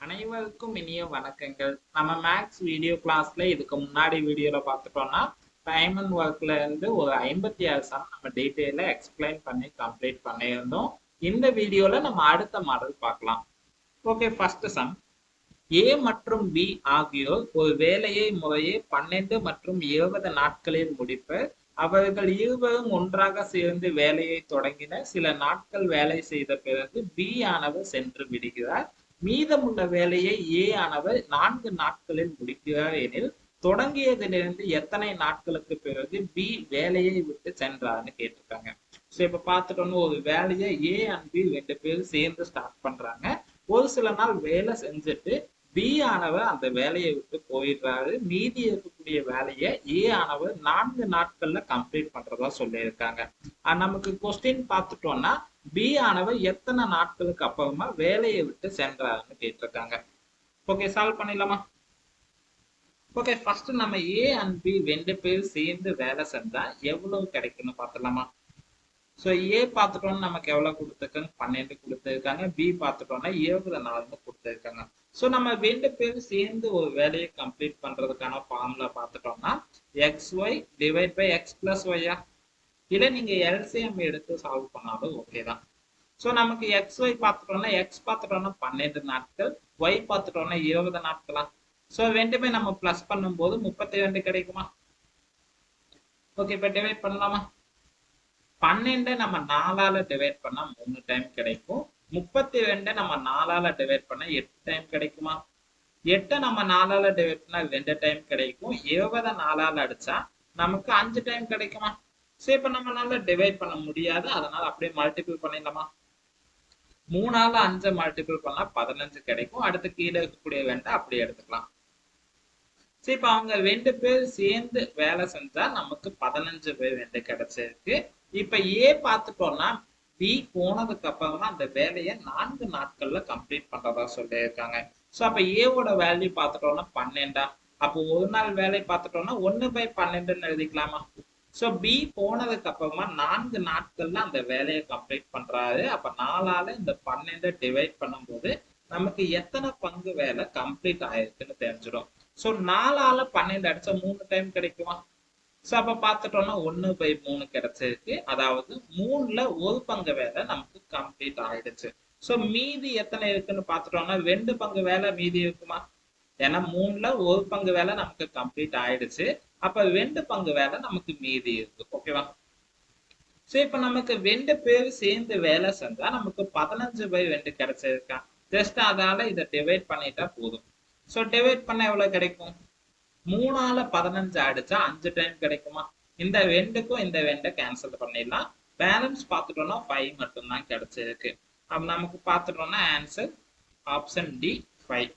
அனைவருக்கும் இனிய வணக்கங்கள். நம்ம மேக்ஸ் வீடியோ கிளாஸ்ல இதுக்கு முன்னாடி வீடியோல பார்த்துட்டோம்னா டைம் அண்ட் ஒர்க்ல இருந்து ஒரு 56 சம் நம்ம டீட்டெயில எக்ஸ்பிளைன் பண்ணி கம்ப்ளீட் பண்ணியிருந்தோம். இந்த வீடியோல நம்ம அடுத்த மாடல் பார்க்கலாம். Okay, first sum. ஏ மற்றும் பி ஆகியோர் ஒரு வேலையை முறையே 12 மற்றும் 20 நாட்களில் முடிப்பர். அவர்கள் இருவரும் ஒன்றாக சேர்ந்து வேலையை தொடங்கின. சில நாட்கள் வேலை செய்த பிறகு பி ஆனவர் சென்று விடுகிறார். மீதமுள்ள வேலையை ஏ ஆனவர் 4 நாட்களில் முடிக்கிறார் எனில் தொடங்கியதிலிருந்து எத்தனை நாட்களுக்கு பிறகு பி வேலையை விட்டு சென்றார்னு கேட்டிருக்காங்க. ஸோ இப்ப பார்த்துட்டோம்னா ஒரு வேலையை ஏ அண்ட் பி 2 பேரும் சேர்ந்து ஸ்டார்ட் பண்றாங்க. ஒரு சில நாள் வேலை செஞ்சுட்டு பி ஆனவர் அந்த வேலையை விட்டு போயிடுறாரு. மீதி இருக்கக்கூடிய வேலையை ஏ ஆனவர் 4 நாட்கள்ல கம்ப்ளீட் பண்றதா சொல்லியிருக்காங்க. நமக்கு கொஸ்டின் பார்த்துட்டோம்னா பி ஆனவர் எத்தனை நாட்களுக்கு அப்புறமா வேலையை விட்டு சென்றாருன்னு கேட்டிருக்காங்க. ஓகே, சால்வ் பண்ணிடலாமா? ஓகே, ஃபர்ஸ்ட் நம்ம ஏ அண்ட் பி 2 பேர் சேர்ந்து வேலை செஞ்சா எவ்வளவு கிடைக்குன்னு பார்த்துலாமா? ஸோ ஏ பார்த்துட்டோம்னா நமக்கு எவ்வளவு கொடுத்துருக்காங்க? 12 கொடுத்துருக்காங்க. பி பார்த்துட்டோம்னா 24 கொடுத்துருக்காங்க. ஸோ நம்ம 2 பேர் சேர்ந்து ஒரு வேலையை கம்ப்ளீட் பண்றதுக்கான ஃபார்முலா பார்த்துட்டோம்னா XY divide by X plus ஒய்யா, இல்லை நீங்க எல்சிஎம் எடுத்து சால்வ் பண்ணாலும் ஓகே தான். ஸோ நமக்கு XY பார்த்துட்டோம்னா எக்ஸ் பார்த்துட்டோம்னா 12 நாட்கள், ஒய் பார்த்துட்டோம்னா 20 நாட்களா. ஸோ ரெண்டுமே நம்ம பிளஸ் பண்ணும்போது 32 கிடைக்குமா? ஓகே, இப்போ டிவைட் பண்ணலாமா? 12 நம்ம 4ஆல டிவைட் பண்ணா 3 டைம் கிடைக்கும். 32 நம்ம 4ஆல டிவைட் பண்ணா 8 டைம் கிடைக்குமா? 8 நம்ம 4ஆல டிவைட் பண்ணா 2 டைம் கிடைக்கும். 20 4ஆல அடிச்சா நமக்கு 5 டைம் கிடைக்குமா? சரி, இப்ப நம்மளால டிவைட் பண்ண முடியாது, அதனால அப்படியே மல்டிபிள் பண்ணிடலாமா? 3ஆல 5 மல்டிபிள் பண்ணா 15 கிடைக்கும். அடுத்து கீழே இருக்கக்கூடிய 2 அப்படியே எடுத்துக்கலாம். சரி, இப்ப அவங்க 2 பேர் சேர்ந்து வேலை செஞ்சா நமக்கு 15 பேர் 2 கிடைச்சிருக்கு. இப்ப ஏ பார்த்துட்டோம்னா பி போனதுக்கு அப்புறமா அந்த வேலையை 4 நாட்கள்ல கம்ப்ளீட் பண்றதா சொல்லியிருக்காங்க. ஸோ அப்ப ஏவோட வேல்யூ பார்த்துட்டோம்னா 12. அப்போ ஒரு நாள் வேலை பார்த்துட்டோம்னா 1/12 எழுதிக்கலாமா? ஸோ பி போனதுக்கு அப்புறமா 4 நாட்கள்ல அந்த வேலையை கம்ப்ளீட் பண்றாரு. அப்ப 4ஆல இந்த 12 டிவைட் பண்ணும்போது நமக்கு எத்தனை பங்கு வேலை கம்ப்ளீட் ஆயிருக்குன்னு தெரிஞ்சிடும். ஸோ 4ஆல 12 அடிச்சா 3 டைம் கிடைக்குமா? ஸோ அப்ப பார்த்துட்டோம்னா 1/3 கிடைச்சிருக்கு. அதாவது 3ல ஒரு பங்கு வேலை நமக்கு கம்ப்ளீட் ஆயிடுச்சு. ஸோ மீதி எத்தனை இருக்குன்னு பார்த்துட்டோம்னா 2 பங்கு வேலை மீதி இருக்குமா? ஏன்னா 3ல ஒரு பங்கு வேலை நமக்கு கம்ப்ளீட் ஆயிடுச்சு. அப்ப 2 பங்கு வேலை நமக்கு மீதி இருக்கு. ஓகேவா? ஸோ இப்ப நமக்கு 2 பேர் சேர்ந்து வேலை செஞ்சா நமக்கு 15/2 கிடைச்சிருக்கா. ஜஸ்ட் அதால இதை டிவைட் பண்ணிட்டா போதும். ஸோ டிவைட் பண்ண எவ்வளவு கிடைக்கும்? 3ஆல 15 அடிச்சா 5 டைம் கிடைக்குமா? இந்த 2க்கும் இந்த 2 கேன்சல் பண்ணிடலாம். பேலன்ஸ் பார்த்துட்டோம்னா 5 மட்டும்தான் கிடைச்சிருக்கு. அப்ப நமக்கு பார்த்துட்டோம்னா ஆன்சர் ஆப்ஷன் டி 5.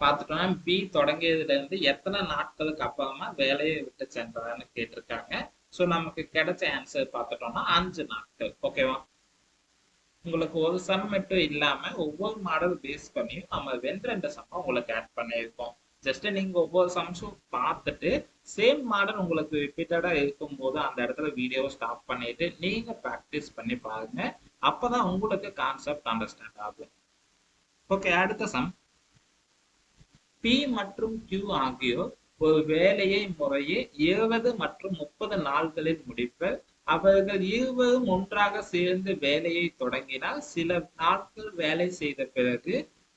பார்த்துட்டோம்னா பி தொடங்கியதுல இருந்து எத்தனை நாட்களுக்கு அப்புறமா வேலையை விட்டு சென்றான்னு கேட்டிருக்காங்க. ஸோ நமக்கு கிடைச்ச ஆன்சர் பார்த்துட்டோம்னா 5 நாட்கள். ஓகேவா? உங்களுக்கு ஒரு சம் மட்டும் இல்லாம ஒவ்வொரு மாடல் பேஸ் பண்ணி நம்ம 2 சம் உங்களுக்கு ஆட் பண்ணியிருக்கோம். ஜஸ்ட் நீங்க ஒவ்வொரு சம்ஸும் பார்த்துட்டு சேம் மாடல் உங்களுக்கு ரிப்பீட்டடா இருக்கும் போது அந்த இடத்துல வீடியோவை ஸ்டாப் பண்ணிட்டு நீங்க ப்ராக்டிஸ் பண்ணி பாருங்க. அப்பதான் உங்களுக்கு கான்செப்ட் அண்டர்ஸ்டாண்ட் ஆகும். ஓகே, அடுத்த சம். பி மற்றும் கியூ ஆகியோர் ஒரு வேலையை முறையே 20 மற்றும் 30 நாட்களில் முடிப்பர். அவர்கள் இருவரும் ஒன்றாக சேர்ந்து வேலையை தொடங்கினால் சில நாட்கள் வேலை செய்த பிறகு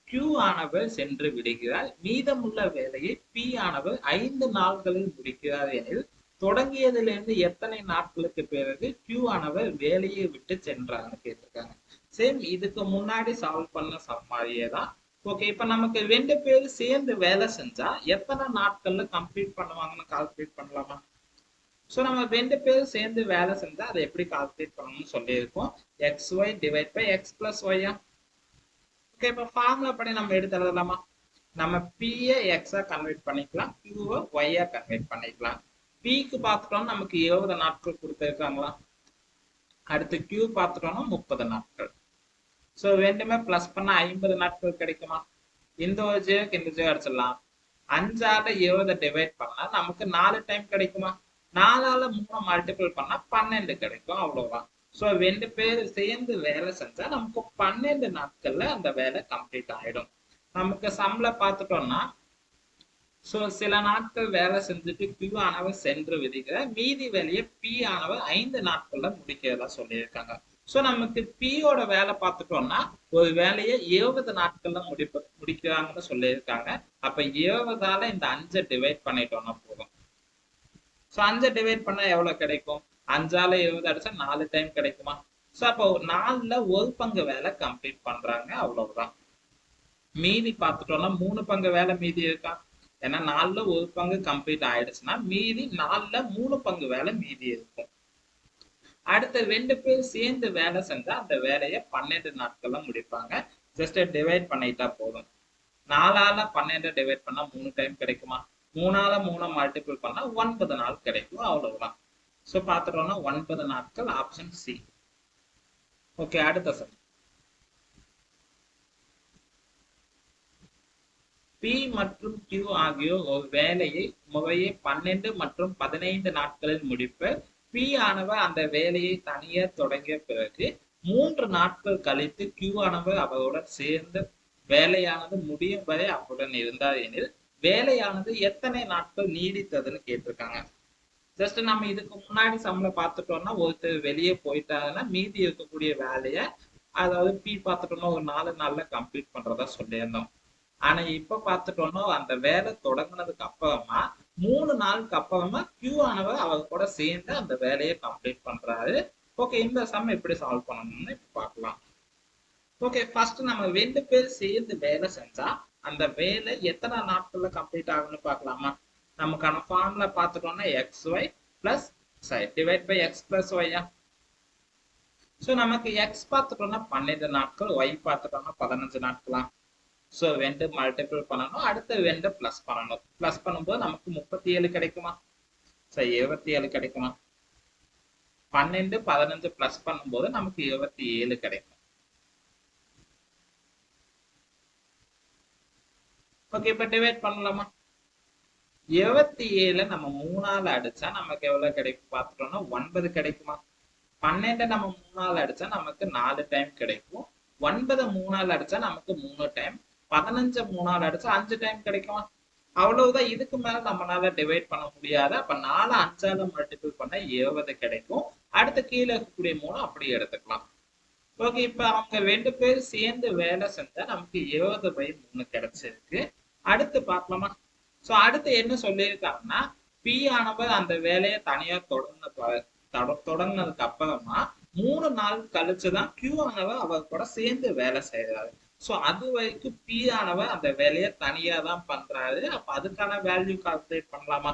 கியூ ஆனவர் சென்று விடுகிறார். மீதமுள்ள வேலையை பி ஆனவர் 5 நாட்களில் முடிக்கிறார் எனில் தொடங்கியதிலிருந்து எத்தனை நாட்களுக்கு பிறகு கியூ ஆனவர் வேலையை விட்டு சென்றார்னு கேட்டிருக்காங்க. சேம் இதுக்கு முன்னாடி சால்வ் பண்ண சம் மாதிரியே தான். ஓகே, இப்ப நமக்கு 2 பேர் சேர்ந்து வேலை செஞ்சா எத்தனை நாட்கள்ல கம்ப்ளீட் பண்ணுவாங்கன்னு கால்குலேட் பண்ணலாமா? ஸோ நம்ம 2 பேர் சேர்ந்து வேலை செஞ்சா அதை எப்படி கால்குலேட் பண்ணணும்னு சொல்லியிருக்கோம். XY divide by X plus ஒய்யா. ஓகே, இப்போ ஃபார்முலா படி நம்ம எடுத்து எழுதலாமா? நம்ம P-யை X-ஆ கன்வெர்ட் பண்ணிக்கலாம், Q-வை Y-ஆ கன்வெர்ட் பண்ணிக்கலாம். P-க்கு பார்த்துட்டோம்னா நமக்கு 20 நாட்கள் கொடுத்துருக்காங்களா. அடுத்து Q பார்த்துட்டோம்னா 30 நாட்கள். ஸோ ரெண்டுமே பிளஸ் பண்ணா 50 நாட்கள் கிடைக்குமா? இந்த ஒரு ஜீரோக்கு இந்த ஜீரோ அடிச்சிடலாம். 5ஆல 20 டிவைட் பண்ணா நமக்கு 4 டைம் கிடைக்குமா? 4ஆல 3 மல்டிபிள் பண்ணா 12 கிடைக்கும். அவ்வளவுதான். ஸோ 2 பேர் சேர்ந்து வேலை செஞ்சா நமக்கு 12 நாட்கள்ல அந்த வேலை கம்ப்ளீட் ஆயிடும். நமக்கு சம்பளம் பார்த்துட்டோம்னா ஸோ சில நாட்கள் வேலை செஞ்சுட்டு Q ஆனவர் சென்று விதிக்கிற மீதி வேலையை P ஆனவர் 5 நாட்கள்ல முடிக்கிறதா சொல்லியிருக்காங்க. ஸோ நமக்கு Pயோட வேலை பார்த்துட்டோம்னா ஒரு வேலையை 70 நாட்கள்ல முடிக்கிறாங்கன்னு சொல்லியிருக்காங்க. அப்ப 70ஆல இந்த 5 டிவைட் பண்ணிட்டோம்னா போதும். ஸோ 5 டிவைட் பண்ணா எவ்வளவு கிடைக்கும்? 5ஆல 70 அடிச்சா 4 டைம் கிடைக்குமா? ஸோ அப்போ 4ல ஒரு பங்கு வேலை கம்ப்ளீட் பண்றாங்க, அவ்வளவுதான். மீதி பார்த்துட்டோம்னா 3 பங்கு வேலை மீதி இருக்கா? ஏன்னா 4ல ஒரு பங்கு கம்ப்ளீட் ஆயிடுச்சுன்னா மீதி 4ல 3 பங்கு வேலை மீதி இருக்கும். அடுத்த 2 பேர் சேர்ந்து வேலை செஞ்சா அந்த வேலையை 12 நாட்கள்ல முடிப்பாங்க. ஜஸ்ட் டிவைட் பண்ணிட்டா போதும். 4ஆல 12 டிவைட் பண்ணா 3 டைம் கிடைக்குமா? 3ஆல 3 மல்டிபிள் பண்ணா 9 நாள் கிடைக்கும், அவ்வளவுதான். ஸோ பார்த்துட்டோம்னா 9 நாட்கள், ஆப்ஷன் சி. ஓகே, அடுத்த சம். P மற்றும் Q ஆகியோர் ஒரு வேலையை முறையே 12 மற்றும் 15 நாட்களில் முடிப்பர். P ஆனவர் அந்த வேலையை தனியே தொடங்கிய பிறகு 3 நாட்கள் கழித்து Q ஆனவர் அவருடன் சேர்ந்து வேலையானது முடியும் வரை அவருடன் இருந்தார் எனில் வேலையானது எத்தனை நாட்கள் நீடித்ததுன்னு கேட்டிருக்காங்க. ஜஸ்ட் நம்ம இதுக்கு முன்னாடி சம்பளம் பார்த்துட்டோம்னா ஒருத்தர் வெளியே போயிட்டாங்கன்னா மீதி இருக்கக்கூடிய வேலையை, அதாவது P பார்த்துட்டோம்னா ஒரு 4 நாள்ல கம்ப்ளீட் பண்றதா சொல்லியிருந்தோம். ஆனா இப்ப பார்த்துட்டோம்னா அந்த வேலை தொடங்கினதுக்கு அப்புறமா 3 நாளுக்கு அப்புறமா Q ஆனவர் அவர் கூட சேர்ந்து அந்த வேலையை கம்ப்ளீட் பண்றாரு. ஓகே, இந்த சம் எப்படி சால்வ் பண்ணணும்னு இப்ப பார்க்கலாம். ஓகே, ஃபர்ஸ்ட் நம்ம 2 பேர் சேர்ந்து வேலை செஞ்சா அந்த வேலை எத்தனை நாட்கள்ல கம்ப்ளீட் ஆகும்னு பார்க்கலாமா? நமக்கான ஃபார்முலா பார்த்துட்டோம்னா XY plus divide by X plus ஒய்யா. ஸோ நமக்கு X பார்த்துட்டோம்னா 12 நாட்கள், Y பார்த்துட்டோம்னா 15 நாட்களா. ஸோ 2 மல்டிபிள் பண்ணணும், அடுத்து 2 பிளஸ் பண்ணணும். பிளஸ் பண்ணும்போது நமக்கு 37 கிடைக்குமா? ஸோ 27 கிடைக்குமா? 12 15 பிளஸ் பண்ணும்போது நமக்கு 27 கிடைக்கும். ஓகே, இப்ப டிவைட் பண்ணலாமா? 27 நம்ம 3ஆல அடிச்சா நமக்கு எவ்வளவு கிடைக்கும் பார்த்துட்டோம்னா 9 கிடைக்குமா? 12 நம்ம 3ஆல அடிச்சா நமக்கு 4 டைம் கிடைக்கும். 9 3ஆல அடிச்சா நமக்கு 3 டைம். 15 3ஆல அடிச்சா 5 டைம் கிடைக்குமா? அவ்வளவுதான். இதுக்கு மேல நம்மளால டிவைட் பண்ண முடியாது. அப்ப 4 5ஆல மல்டிபிள் பண்ண 70 கிடைக்கும். அடுத்து கீழே இருக்கக்கூடிய 3 அப்படியே எடுத்துக்கலாம். ஓகே, இப்ப அவங்க 2 பேர் சேர்ந்து வேலை செஞ்சா நமக்கு 70/3 கிடைச்சிருக்கு. அடுத்து பார்க்கலாமா? சோ அடுத்து என்ன சொல்லியிருக்காங்கன்னா P ஆனவர் அந்த வேலையை தனியா தொடங்கினதுக்கு அப்புறமா 3 நாள் கழிச்சுதான் Q ஆனவர் அவர் கூட சேர்ந்து வேலை செய்யறாரு. சோ அது வரைக்கும் P ஆனவர் அந்த வேலையை தனியா தான் பண்றாரு. அப்ப அதுக்கான வேல்யூ கால்குலேட் பண்ணலாமா?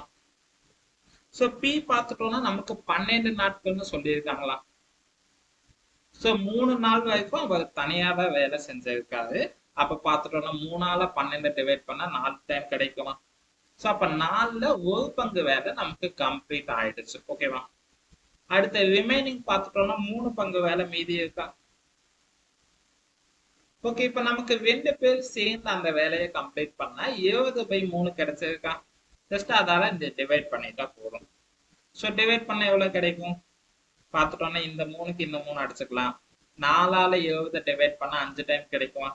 சோ P பார்த்துட்டோம்னா நமக்கு 12 நாட்கள்னு சொல்லியிருக்காங்களா. சோ 3 நாள் வரைக்கும் அவர் தனியா தான் வேலை செஞ்சிருக்காரு. அப்ப பார்த்துட்டோம்னா 3ஆல 12 டிவைட் பண்ணா 4 டைம் கிடைக்குமா? சோ அப்ப 4ல ஒரு பங்கு வேலை நமக்கு கம்ப்ளீட் ஆயிடுச்சு. ஓகேவா? அடுத்த ரிமைனிங் பார்த்துட்டோம்னா 3 பங்கு வேலை மீதி இருக்கா? ஓகே, இப்ப நமக்கு 2 பேர் சேர்ந்து அந்த வேலையை கம்ப்ளீட் பண்ணா 70/3 கிடைச்சிருக்கா? ஜஸ்ட் அதால இந்த டிவைட் பண்ணிட்டா போதும். சோ டிவைட் பண்ண எவ்வளவு கிடைக்கும் பார்த்துட்டோம்னா இந்த 3க்கு இந்த 3 அடிச்சுக்கலாம். 4ஆல 70 டிவைட் பண்ணா 5 டைம் கிடைக்குமா?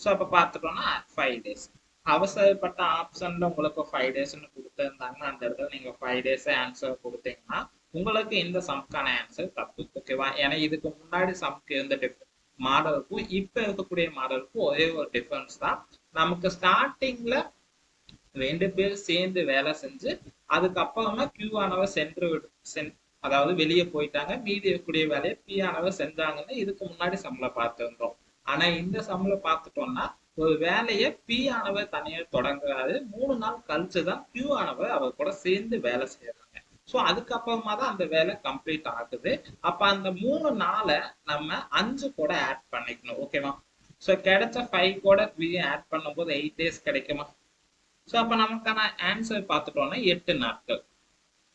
சோ அப்ப பார்த்துட்டோம்னா 5 டேஸ். அவசரப்பட்ட ஆப்ஷன்ல உங்களுக்கு 5 டேஸ்ன்னு கொடுத்திருந்தாங்கன்னா அந்த இடத்துல நீங்க 5 டேஸ் ஆன்சர் கொடுத்தீங்கன்னா உங்களுக்கு இந்த சம்க்கான ஆன்சர் தப்பு. ஓகேவா? ஏன்னா இதுக்கு முன்னாடி சம்க்கு இருந்த மாடலுக்கும் இப்ப இருக்கக்கூடிய மாடலுக்கும் ஒரே ஒரு டிஃபரன்ஸ் தான். நமக்கு ஸ்டார்டிங்ல 2 பேர் சேர்ந்து வேலை செஞ்சு அதுக்கப்புறமா Q ஆனவர் அதாவது வெளியே போயிட்டாங்க, மீதி இருக்கக்கூடிய வேலையை P ஆனவர் செஞ்சாங்கன்னு இதுக்கு முன்னாடி சம்ல பார்த்திருந்தோம். ஆனா இந்த சம்ல பார்த்துட்டோம்னா ஒரு வேலையை P ஆனவர் தனியா தொடங்குறாரு. 3 நாள் கழிச்சுதான் Q ஆனவர் அவர் கூட சேர்ந்து வேலை செய்யறாங்க. சோ அதுக்கப்புறமா தான் அந்த வேலை கம்ப்ளீட் ஆகுது. அப்ப அந்த 3 நாளை நம்ம 5 கூட ஆட் பண்ணிக்கணும். ஓகேவா? சோ கிடைச்ச 5 கூட 3 ஆட் பண்ணும்போது 8 டேஸ் கிடைக்குமா? சோ அப்ப நமக்கான ஆன்சர் பார்த்துட்டோம்னா 8 நாட்கள்.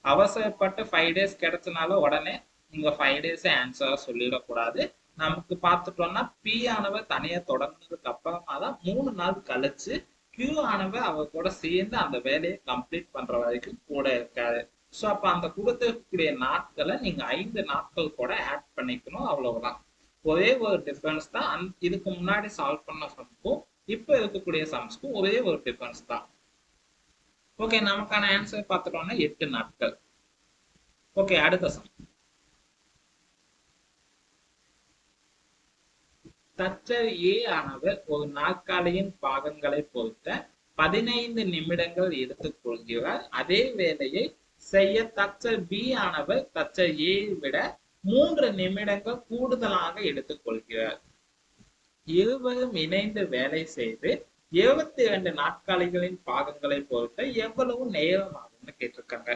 அவசரப்பட்டு 5 டேஸ் கிடைச்சனால உடனே நீங்க 5 டேஸ் ஆன்சரா சொல்லிடக்கூடாது. நமக்கு பார்த்துட்டோம்னா P ஆனவர் தனியா தொடங்கினதுக்கு அப்புறமா தான் 3 நாள் கழிச்சு Q ஆனவர் அவர் கூட சேர்ந்து அந்த வேலையை கம்ப்ளீட் பண்ற வரைக்கும் கூட இருக்காரு. ஸோ அப்ப அந்த கொடுத்திருக்கக்கூடிய நாட்களை நீங்க 5 நாட்கள் கூட ஆட் பண்ணிக்கணும், அவ்வளவுதான். ஒரே ஒரு டிஃபரன்ஸ் தான் இதுக்கு முன்னாடி சால்வ் பண்ண சம்ஸ்க்கும் இப்ப இருக்கக்கூடிய சம்ஸ்க்கும் ஒரே ஒரு டிஃபரன்ஸ் தான். ஓகே, நமக்கான ஆன்சர் பார்த்துட்டோம்னா 8 நாட்கள். ஓகே, அடுத்த சம். தச்சர் ஏ ஆனவர் ஒரு நாற்காலியின் பாகங்களை பொறுத்த 15 நிமிடங்கள் எடுத்துக் கொள்கிறார். அதே வேலையை செய்ய தச்சர் பி ஆனவர் தச்சர் ஏ விட 3 நிமிடங்கள் கூடுதலாக எடுத்துக் கொள்கிறார். இருவரும் இணைந்து வேலை செய்து 22 நாட்காலிகளின் பாகங்களை பொறுத்த எவ்வளவு நேரம் ஆகும்னு கேட்டிருக்காங்க.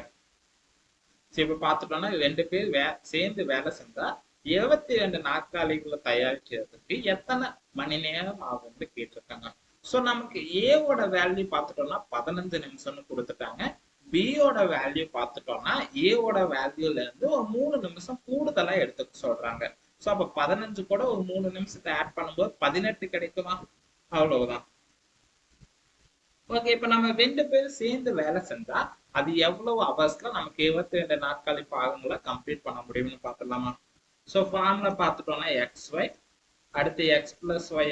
சரி, இப்ப பார்த்துட்டோம்னா 2 பேர் சேர்ந்து வேலை செஞ்சா 22 நாற்காலிகளை தயாரிக்கிறதுக்கு எத்தனை மணி நேரம் ஆகும்னு கேட்டிருக்காங்க. சோ நமக்கு ஏவோட வேல்யூ பார்த்துட்டோம்னா 15 நிமிஷம்னு கொடுத்துட்டாங்க. பியோட வேல்யூ பார்த்துட்டோம்னா ஏவோட வேல்யூல இருந்து ஒரு 3 நிமிஷம் கூடுதலா எடுத்துக்க சொல்றாங்க. சோ அப்ப 15 கூட ஒரு 3 நிமிஷத்தை ஆட் பண்ணும்போது 18 கிடைக்குமா? அவ்வளவுதான். ஓகே, இப்ப நம்ம 2 பேரும் சேர்ந்து வேலை செஞ்சா அது எவ்வளவு அவர்ஸ்ல நமக்கு 22 நாட்காலி பாகங்களை கம்ப்ளீட் பண்ண முடியும்னு பார்த்துடலாமா? சோ ஃபார்முலா பார்த்துட்டோம்னா xy அடுத்து x பிளஸ் y.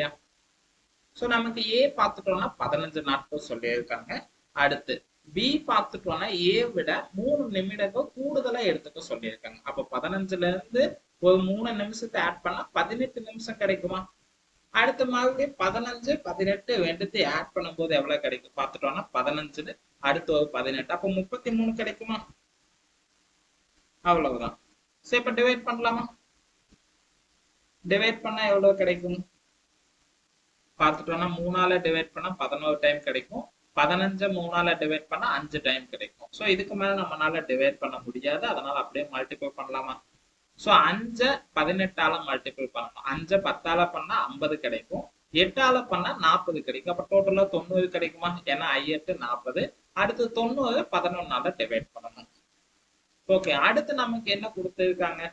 சோ நமக்கு a பார்த்துட்டோம்னா 15 நாட்கள் சொல்லியிருக்காங்க. அடுத்து b பார்த்துட்டோம்னா a விட 3 நிமிடங்கள் கூடுதலா எடுத்துக்க சொல்லியிருக்காங்க. அப்ப 15ல இருந்து ஒரு 3 நிமிஷத்தை ஆட் பண்ணா 18 நிமிஷம் கிடைக்குமா? அடுத்த மறுபடியும் 15 18 ரெண்டுத்தையும் ஆட் பண்ணும்போது எவ்வளவு கிடைக்கும் பார்த்துட்டோம்னா 15 அடுத்து ஒரு 18 அப்ப 33 கிடைக்குமா? அவ்வளவுதான். சரி, இப்ப டிவைட் பண்ணலாமா? டிவைட் பண்ணா எவ்வளவு கிடைக்கும் பார்த்துட்டோம்னா 3ஆல டிவைட் பண்ணா 11 டைம் கிடைக்கும். 15 3ஆல டிவைட் பண்ணா 5 டைம் கிடைக்கும். சோ இதுக்கு மேல நம்மளால டிவைட் பண்ண முடியாது, அதனால அப்படியே மல்டிபிள் பண்ணலாமா? சோ 5 18ஆல மல்டிபிள் பண்ணணும். 5 10ஆல பண்ணா 50 கிடைக்கும். 8ஆல பண்ணா 40 கிடைக்கும். அப்ப டோட்டலா 90 கிடைக்குமா? ஏன்னா 8 40. அடுத்து 90 11ஆல டிவைட் பண்ணணும். ஓகே, அடுத்து நமக்கு என்ன கொடுத்திருக்காங்க?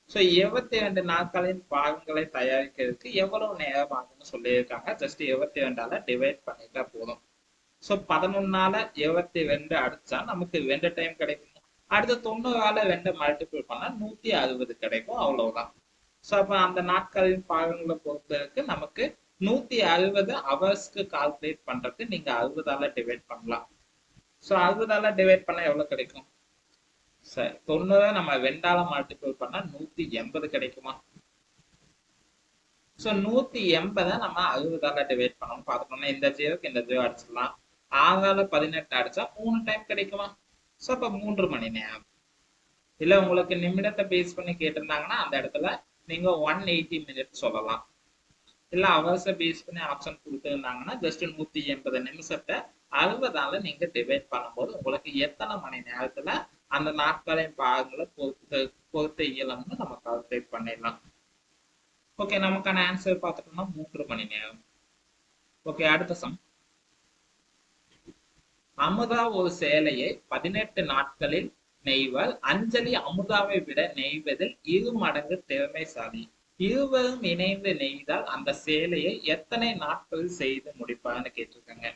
சோ 22 நாட்களின் பாகங்களை தயாரிக்கிறதுக்கு எவ்வளவு நேரம் ஆகும்னு சொல்லியிருக்காங்க. ஜஸ்ட் 22ஆல டிவைட் பண்ணிட்டா போதும். சோ 11ஆல 22 அடிச்சா நமக்கு 2 டைம் கிடைக்கும். அடுத்து 90ஆல 2 மல்டிபிள் பண்ணா 160 கிடைக்கும், அவ்வளவுதான். சோ அப்ப அந்த நாட்களின் பாகங்களை பொறுத்தவரைக்கு நமக்கு 160 ஹவர்ஸ்க்கு கால்குலேட் பண்றது நீங்க 60ஆல டிவைட் பண்ணலாம். சோ 60ஆல டிவைட் பண்ணா எவ்வளவு கிடைக்கும்? சரி, 90 நம்ம 2ஆல மல்டிபிள் பண்ணா 180 கிடைக்குமா? சோ 180 நம்ம 60ஆல டிவைட் பண்ணணும். பார்த்துட்டோம்னா இந்த 0க்கு இந்த 0 அடிச்சிடலாம். 6ஆல 18 அடிச்சா 3 டைம் கிடைக்குமா? சோ அப்ப 3 மணி நேரம். இல்ல உங்களுக்கு நிமிடத்தை பேஸ் பண்ணி கேட்டிருந்தாங்கன்னா அந்த இடத்துல நீங்க 180 மினிட்ஸ் சொல்லலாம். இல்ல அவர்ஸை பேஸ் பண்ணி ஆப்ஷன் கொடுத்துருந்தாங்கன்னா ஜஸ்ட் 180 நிமிஷத்தை 60ஆல நீங்க டிவைட் பண்ணும்போது உங்களுக்கு எத்தனை மணி நேரத்துல அந்த நாட்களின் பாகங்களை பொறுத்த இயலும்னு நம்ம கால்குலேட் பண்ணிடலாம். ஓகே, நமக்கான ஆன்சர் பார்த்துட்டோம்னா 3 மணி நேரம். ஓகே, அடுத்த சம். அமுதா ஒரு சேலையை 18 நாட்களில் நெய்வால். அஞ்சலி அமுதாவை விட நெய்வதில் 2 மடங்கு திறமைசாலி. இருவரும் இணைந்து நெய்தால் அந்த சேலையை எத்தனை நாட்களில் செய்து முடிப்பான்னு கேட்டிருக்காங்க.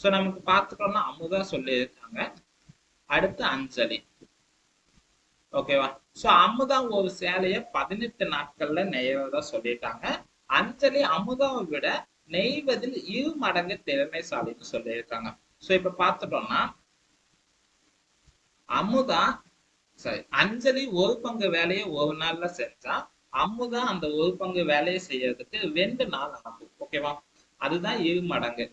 சோ நமக்கு பார்த்துட்டோம்னா அமுதா சொல்லியிருக்காங்க, அடுத்து அஞ்சலி. ஓகேவா? சோ அமுதா ஒரு சேலைய 18 நாட்கள்ல நெய்வதா சொல்லிட்டாங்க. அஞ்சலி அமுதாவை விட நெய்வதில் 2 மடங்கு திறமைசாலின்னு சொல்லியிருக்காங்க. சோ இப்ப பார்த்துட்டோம்னா அமுதா அஞ்சலி ஒரு பங்கு வேலையை ஒரு நாள்ல செஞ்சா அமுதா அந்த ஒரு பங்கு வேலையை செய்யறதுக்கு 2 நாள் ஆகும். ஓகேவா? அதுதான் 2 மடங்கு.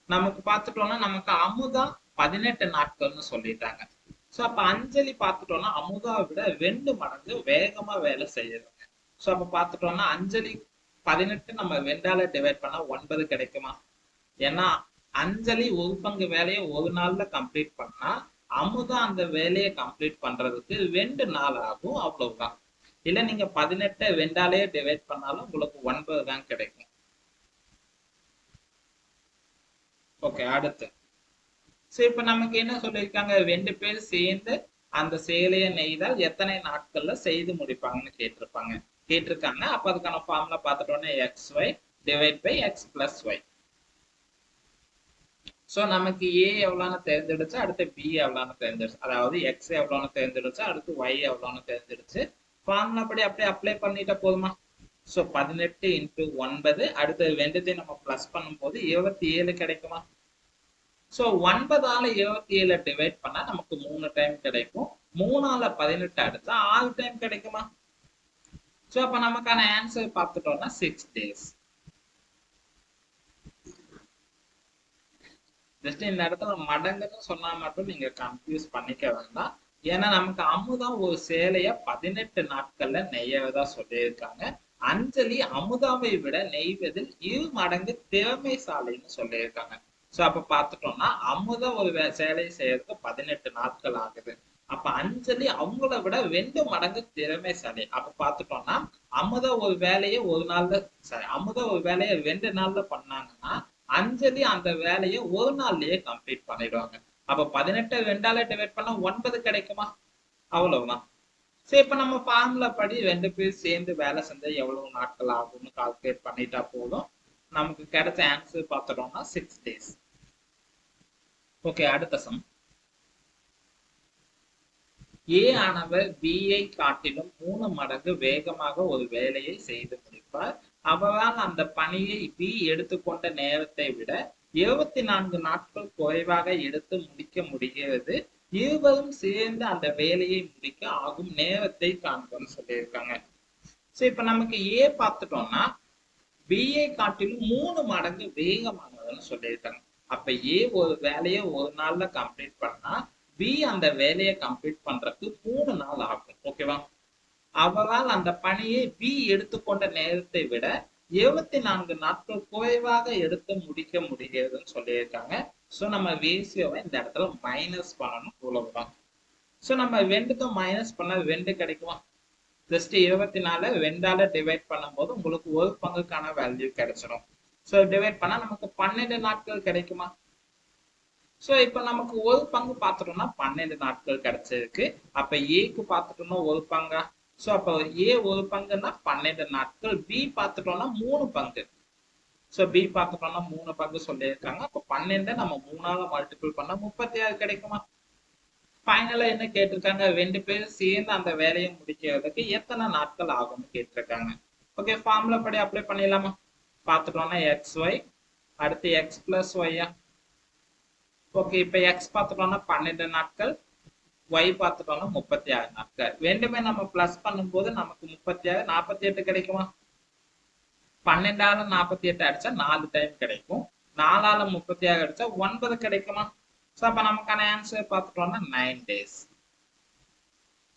நமக்கு பார்த்துட்டோம்னா நமக்கு அமுதா 18 நாட்கள்னு சொல்லிட்டாங்க. சோ அப்ப அஞ்சலி பார்த்துட்டோம்னா அமுதாவை விட 2 மடங்கு வேகமா வேலை செய்யறாங்க. சோ அப்ப பார்த்துட்டோம்னா அஞ்சலி 18 நம்ம 2ஆல டிவைட் பண்ணா 9 கிடைக்குமா? ஏன்னா அஞ்சலி ஒரு பங்கு வேலையை ஒரு நாள்ல கம்ப்ளீட் பண்ணா அமுதா அந்த வேலையை கம்ப்ளீட் பண்றதுக்கு 2 நாள் ஆகும், அவ்வளவுதான். இல்ல நீங்க 18 2ஆலே டிவைட் பண்ணாலும் உங்களுக்கு 9 தான் கிடைக்கும். ஓகே, அடுத்து. சோ இப்ப நமக்கு என்ன சொல்லியிருக்காங்க? 2 பேர் சேர்ந்து அந்த சேலையை நெய்தால் எத்தனை நாட்கள்ல செய்து முடிப்பாங்கன்னு கேட்டிருக்காங்க. அப்ப அதுக்கான ஃபார்முலா பார்த்துட்டோம்னா xy divide by x plus y. So நமக்கு ஏ எவ்வளோன்னு தேர்ந்தெடுச்சு அடுத்து பி எவ்வளோன்னு தேர்ந்தெடுச்சு, அதாவது எக்ஸ் எவ்வளோன்னு தேர்ந்தெடுச்சு அடுத்து ஒய் எவ்வளோன்னு தேர்ந்தெடுச்சு ஃபார்முலா படி அப்படியே அப்ளை பண்ணிட்டா போதுமா. சோ 18 × 9 அடுத்து ரெண்டுத்தையும் நம்ம பிளஸ் பண்ணும்போது 27 கிடைக்குமா. சோ 9ஆல 27 டிவைட் பண்ணா நமக்கு 3 டைம் கிடைக்கும். 3ஆல 18 அடிச்சா 6 டைம் கிடைக்குமா. சோ அப்ப நமக்கான ஆன்சர் பார்த்துட்டோம்னா 6 days. ஜஸ்ட் இந்த இடத்துல மடங்குன்னு சொன்னா மட்டும் நீங்க கன்ஃபியூஸ் பண்ணிக்க வேண்டாம். ஏன்னா நமக்கு அமுதா ஒரு சேலைய 18 நாட்கள்ல நெய்யவதா சொல்லியிருக்காங்க. அஞ்சலி அமுதாவை விட நெய்வதில் 2 மடங்கு திறமைசாலின்னு சொல்லியிருக்காங்க. சோ அப்ப பார்த்துட்டோம்னா அமுதா ஒரு சேலையை செய்யறதுக்கு 18 நாட்கள் ஆகுது. அப்ப அஞ்சலி அவங்கள விட 2 மடங்கு திறமைசாலி. அப்ப பார்த்துட்டோம்னா அமுதா ஒரு வேலையை ஒரு நாள்ல அமுதா ஒரு வேலையை 2 நாள்ல பண்ணாங்கன்னா அஞ்சலி அந்த வேலையை ஒரு நாள்லயே கம்ப்ளீட் பண்ணிடுவாங்க. அப்ப 18 2ஆல டிவைட் பண்ணா 9 கிடைக்குமா. அவ்வளவுதான். சரி இப்ப நம்ம ஃபார்முலா படி 2 பேர் சேர்ந்து வேலை செஞ்சா எவ்வளவு நாட்கள் ஆகும்னு கால்குலேட் பண்ணிட்டா போதும். நமக்கு கிடைச்ச ஆன்சர் பார்த்துட்டோம்னா 6 days. ஓகே, அடுத்த சம். ஏ ஆனவர் பியை காட்டிலும் 3 மடங்கு வேகமாக ஒரு வேலையை செய்து முடிப்பார். அவரால் அந்த பணியை பி எடுத்துக்கொண்ட நேரத்தை விட 24 நாட்கள் குறைவாக எடுத்து முடிக்க முடிகிறது. இருவரும் சேர்ந்து அந்த வேலையை முடிக்க ஆகும் நேரத்தை காண்போம்னு சொல்லியிருக்காங்க. சோ இப்ப நமக்கு ஏ பார்த்துட்டோம்னா பிஐ காட்டிலும் 3 மடங்கு வேகமானதுன்னு சொல்லியிருக்காங்க. அப்ப ஏ ஒரு வேலையை ஒரு நாள்ல கம்ப்ளீட் பண்ணா பி அந்த வேலையை கம்ப்ளீட் பண்றதுக்கு 3 நாள் ஆகும். ஓகேவா. அவரால் அந்த பணியை பி எடுத்துக்கொண்ட நேரத்தை விட 24 நாட்கள் குறைவாக எடுத்து முடிக்க முடிகிறதுன்னு சொல்லியிருக்காங்க. சோ நம்ம ரேஷியோவை இந்த இடத்துல மைனஸ் பண்ணணும், அவ்வளவுதான். சோ நம்ம 2க்கும் மைனஸ் பண்ண 2 கிடைக்குமா. ஜஸ்ட் 24 2ஆல டிவைட் பண்ணும்போது உங்களுக்கு ஒரு பங்குக்கான வேல்யூ கிடைச்சிடும். சோ டிவைட் பண்ணா நமக்கு 12 நாட்கள் கிடைக்குமா. சோ இப்ப நமக்கு ஒரு பங்கு பார்த்துட்டோம்னா 12 நாட்கள் கிடைச்சிருக்கு. அப்ப ஏக்கு பார்த்துட்டோம்னா ஒரு பங்கா. சோ அப்ப ஏ ஒரு பங்குன்னா 12 நாட்கள். பி பார்த்துட்டோம்னா 3 பங்கு. சோ பி பார்த்துட்டோம்னா 3 பங்கு சொல்லியிருக்காங்க. அப்ப 12 நம்ம 3ஆல மல்டிபிள் பண்ணா 36 கிடைக்குமா. ஃபைனலா என்ன கேட்டிருக்காங்க, 2 பேரும் சேர்ந்து அந்த வேலையை முடிக்கிறதுக்கு எத்தனை நாட்கள் ஆகும்னு கேட்டிருக்காங்க. ஓகே, ஃபார்முலா படி அப்ளை பண்ணிடலாமா. பார்த்துட்டோம்னா எக்ஸ் ஒய் அடுத்து எக்ஸ் பிளஸ் ஒய்யா. ஓகே, இப்ப எக்ஸ் பார்த்துட்டோம்னா 12 நாட்கள், ஒய் பார்த்துட்டோம்னா 36 நாட்கள். ரெண்டுமே நம்ம பிளஸ் பண்ணும்போது நமக்கு 36 48 கிடைக்குமா. 12ஆல 48 அடிச்சா 4 டைம் கிடைக்கும். 4ஆல 36 அடிச்சா 9 கிடைக்குமா. சோ அப்ப நமக்கான ஆன்சர் பார்த்துட்டோம்னா 9 days.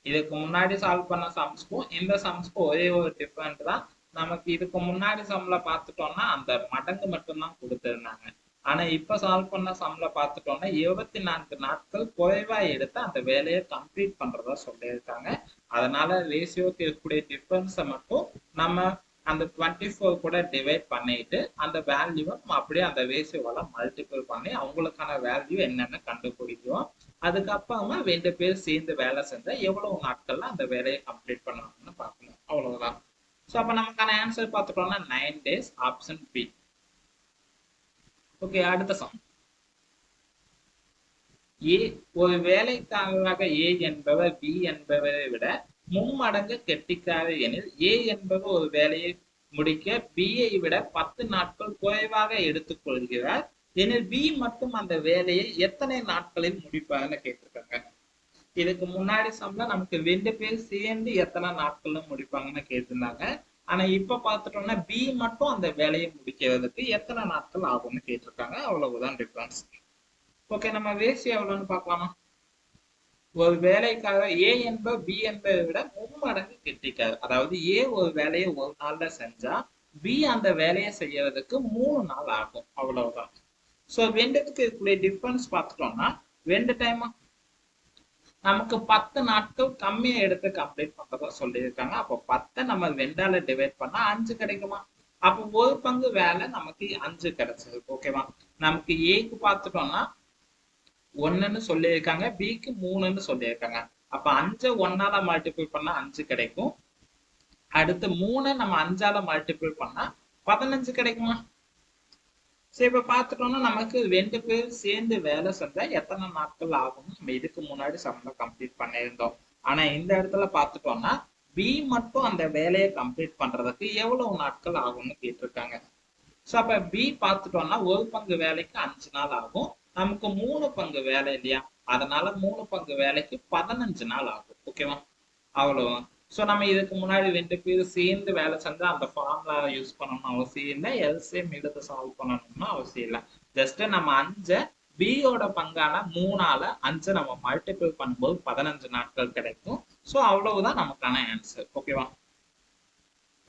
இதுக்கு முன்னாடி சால்வ் பண்ண சம்ஸ்க்கும் இந்த சம்ஸ்க்கும் ஒரே ஒரு டிஃபரெண்ட் தான். நமக்கு இதுக்கு முன்னாடி சம்ல பார்த்துட்டோம்னா அந்த மடங்கு மட்டும்தான் கொடுத்திருந்தாங்க. ஆனா இப்ப சால்வ் பண்ண சம்ல பார்த்துட்டோம்னா 24 நாட்கள் குறைவா எடுத்து அந்த வேலையை கம்ப்ளீட் பண்றதா சொல்லியிருக்காங்க. அதனால ரேஷியோக்கு இருக்கக்கூடிய டிஃபரன்ஸை மட்டும் நம்ம அந்த 24 கூட டிவைட் பண்ணிட்டு அந்த வேல்யூவை அப்படியே அந்த ரேஷியோவால மல்டிபிள் பண்ணி அவங்களுக்கான வேல்யூ என்னன்னு கண்டுபிடிக்கும். அதுக்கப்புறமா 2 பேர் சேர்ந்து வேலை செஞ்சா எவ்வளவு நாட்கள்ல அந்த வேலையை கம்ப்ளீட் பண்ணுவாங்கன்னு பார்க்கணும், அவ்வளவுதான். சோ அப்ப நமக்கான ஆன்சர் பார்த்துட்டோம்னா 9 days, ஆப்ஷன் பி. ஓகே, அடுத்த சம். ஏ ஒரு வேலைக்காரராக ஏ என்பவர் பி என்பவரை விட 3 மடங்கு கெட்டிக்காரர் எனில் ஏ என்பவர் ஒரு வேலையை முடிக்க பியை விட 10 நாட்கள் குறைவாக எடுத்துக்கொள்கிறார் எனில் பி மட்டும் அந்த வேலையை எத்தனை நாட்களில் முடிப்பார்னு கேட்டிருக்காங்க. இதுக்கு முன்னாடி சம்ல நமக்கு 2 பேர் சேர்ந்து எத்தனை நாட்கள்ல முடிப்பாங்கன்னு கேட்டிருந்தாங்க. ஆனா இப்ப பார்த்துட்டோம்னா பி மட்டும் அந்த வேலையை முடிக்கிறதுக்கு எத்தனை நாட்கள் ஆகும்னு கேட்டிருக்காங்க, அவ்வளவுதான் டிஃபரன்ஸ். ஓகே, நம்ம ரேஷியோ எவ்வளவுன்னு பார்க்கலாமா. ஒரு வேலைக்காக ஏ என்ப பி என்பதை விட 3 மடங்கு கெட்டிக்காரு. அதாவது ஏ ஒரு வேலையை ஒரு நாள்ல செஞ்சா பி அந்த வேலையை செய்யறதுக்கு 3 நாள் ஆகும், அவ்வளவுதான். சோ 2த்துக்கு இருக்கக்கூடிய டிஃபரன்ஸ் பார்த்துட்டோம்னா 2 டைமா நமக்கு 10 நாட்கள் கம்மியா எடுத்து கம்ப்ளீட் பண்றதா சொல்லியிருக்காங்க. அப்போ 10 நம்ம 2ஆல டிவைட் பண்ணா 5 கிடைக்குமா. அப்போ ஒரு பங்கு வேலை நமக்கு 5 கிடைச்சிருக்கு. ஓகேவா. நமக்கு ஏக்கு பார்த்துட்டோம்னா 1ன்னு சொல்லியிருக்காங்க, பிக்கு 3ன்னு சொல்லியிருக்காங்க. அப்ப 5 1ஆல மல்டிபிள் பண்ணா 5 கிடைக்கும். அடுத்து 3 நம்ம 5ஆல மல்டிபிள் பண்ணா 15 கிடைக்குமா. சோ இப்ப பாத்துட்டோம்னா நமக்கு 2 பேர் சேர்ந்து வேலை செஞ்சா எத்தனை நாட்கள் ஆகும் நம்ம இதுக்கு முன்னாடி சம்ல கம்ப்ளீட் பண்ணியிருந்தோம். ஆனா இந்த இடத்துல பாத்துட்டோம்னா பி மட்டும் அந்த வேலையை கம்ப்ளீட் பண்றதுக்கு எவ்வளவு நாட்கள் ஆகும்னு கேட்டிருக்காங்க. சோ அப்ப பி பாத்துட்டோம்னா ஒரு பங்கு வேலைக்கு 5 நாள் ஆகும். நமக்கு 3 பங்கு வேலை இல்லையா, அதனால 3 பங்கு வேலைக்கு 15 நாள் ஆகும். ஓகேவா, அவ்வளவுதான். சோ நம்ம இதுக்கு முன்னாடி 2 பேரும் சேர்ந்து வேலை செஞ்சா அந்த ஃபார்முலா யூஸ் பண்ணணும்னு அவசியம் இல்லை, எல்சிஎம் எடுத்து சால்வ் பண்ணணும்னு அவசியம் இல்லை. ஜஸ்ட் நம்ம 5 பியோட பங்கான 3ஆல 5 நம்ம மல்டிபிள் பண்ணும்போது 15 நாட்கள் கிடைக்கும். சோ அவ்வளவுதான் நமக்கான ஆன்சர். ஓகேவா.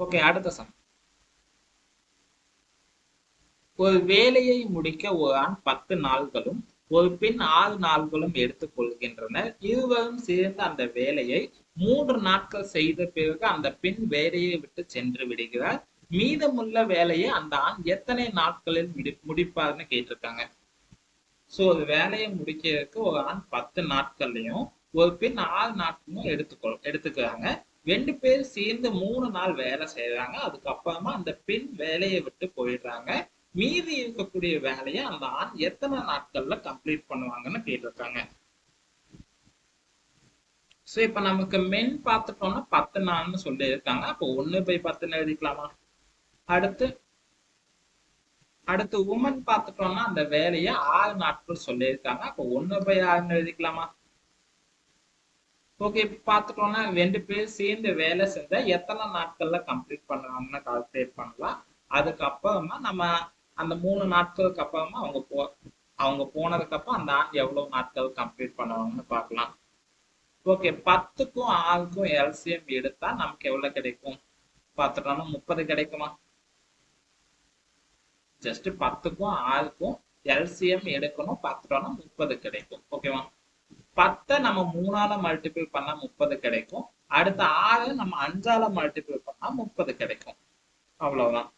ஓகே, அடுத்த சம். ஒரு வேலையை முடிக்க ஒரு ஆண் 10 நாள்களும் ஒரு பெண் 6 நாள்களும் எடுத்துக் கொள்கின்றனர். இருவரும் சேர்ந்து அந்த வேலையை 3 நாட்கள் செய்த பிறகு அந்த பெண் வேலையை விட்டு சென்று விடுகிறார். மீதமுள்ள வேலையை அந்த ஆண் எத்தனை நாட்களில் முடிப்பார்னு கேட்டிருக்காங்க. சோ ஒரு வேலையை முடிக்கிறதுக்கு ஒரு ஆண் 10 நாட்கள்லயும் ஒரு பெண் 6 நாட்களும் எடுத்துக்கிறாங்க. 2 பேர் சேர்ந்து 3 நாள் வேலை செய்யறாங்க. அதுக்கப்புறமா அந்த பெண் வேலையை விட்டு போயிடுறாங்க. மீதி இருக்கக்கூடிய வேலையை அந்த ஆண் எத்தனை நாட்கள்ல கம்ப்ளீட் பண்ணுவாங்கன்னு கேட்டிருக்காங்க. சோ இப்ப நமக்கு மென் பார்த்துட்டோம்னா 10 நாள்னு சொல்லி இருக்காங்க. அப்போ 1/10 எழுதிக்கலாமா. அடுத்து உமன் பார்த்துட்டோம்னா அந்த வேலையை 6 நாட்கள் சொல்லியிருக்காங்க. அப்போ 1/6 எழுதிக்கலாமா. ஓகே, பார்த்துட்டோம்னா 2 பேர் சேர்ந்து வேலை செஞ்சா எத்தனை நாட்கள்ல கம்ப்ளீட் பண்ணுவாங்கன்னு கால்குலேட் பண்ணலாம். அதுக்கப்புறமா நம்ம அந்த 3 நாட்களுக்கு அப்புறமா அவங்க போனதுக்கு அப்புறம் அந்த ஆண் எவ்வளவு நாட்கள் கம்ப்ளீட் பண்ணுவாங்கன்னு பார்க்கலாம். ஓகே, 10க்கும் 6க்கும் எல்சிஎம் எடுத்தா நமக்கு எவ்வளவு கிடைக்கும் பார்த்துட்டோம்னா 30 கிடைக்குமா. ஜஸ்ட் 10க்கும் 6க்கும் எல்சிஎம் எடுக்கணும், பார்த்துட்டோம்னா 30 கிடைக்கும். ஓகேவா. 10 நம்ம 3ஆல மல்டிபிள் பண்ணா 30 கிடைக்கும். அடுத்த 6 நம்ம 5ஆல மல்டிபிள் பண்ணா 30 கிடைக்கும். அவ்வளவுதான்.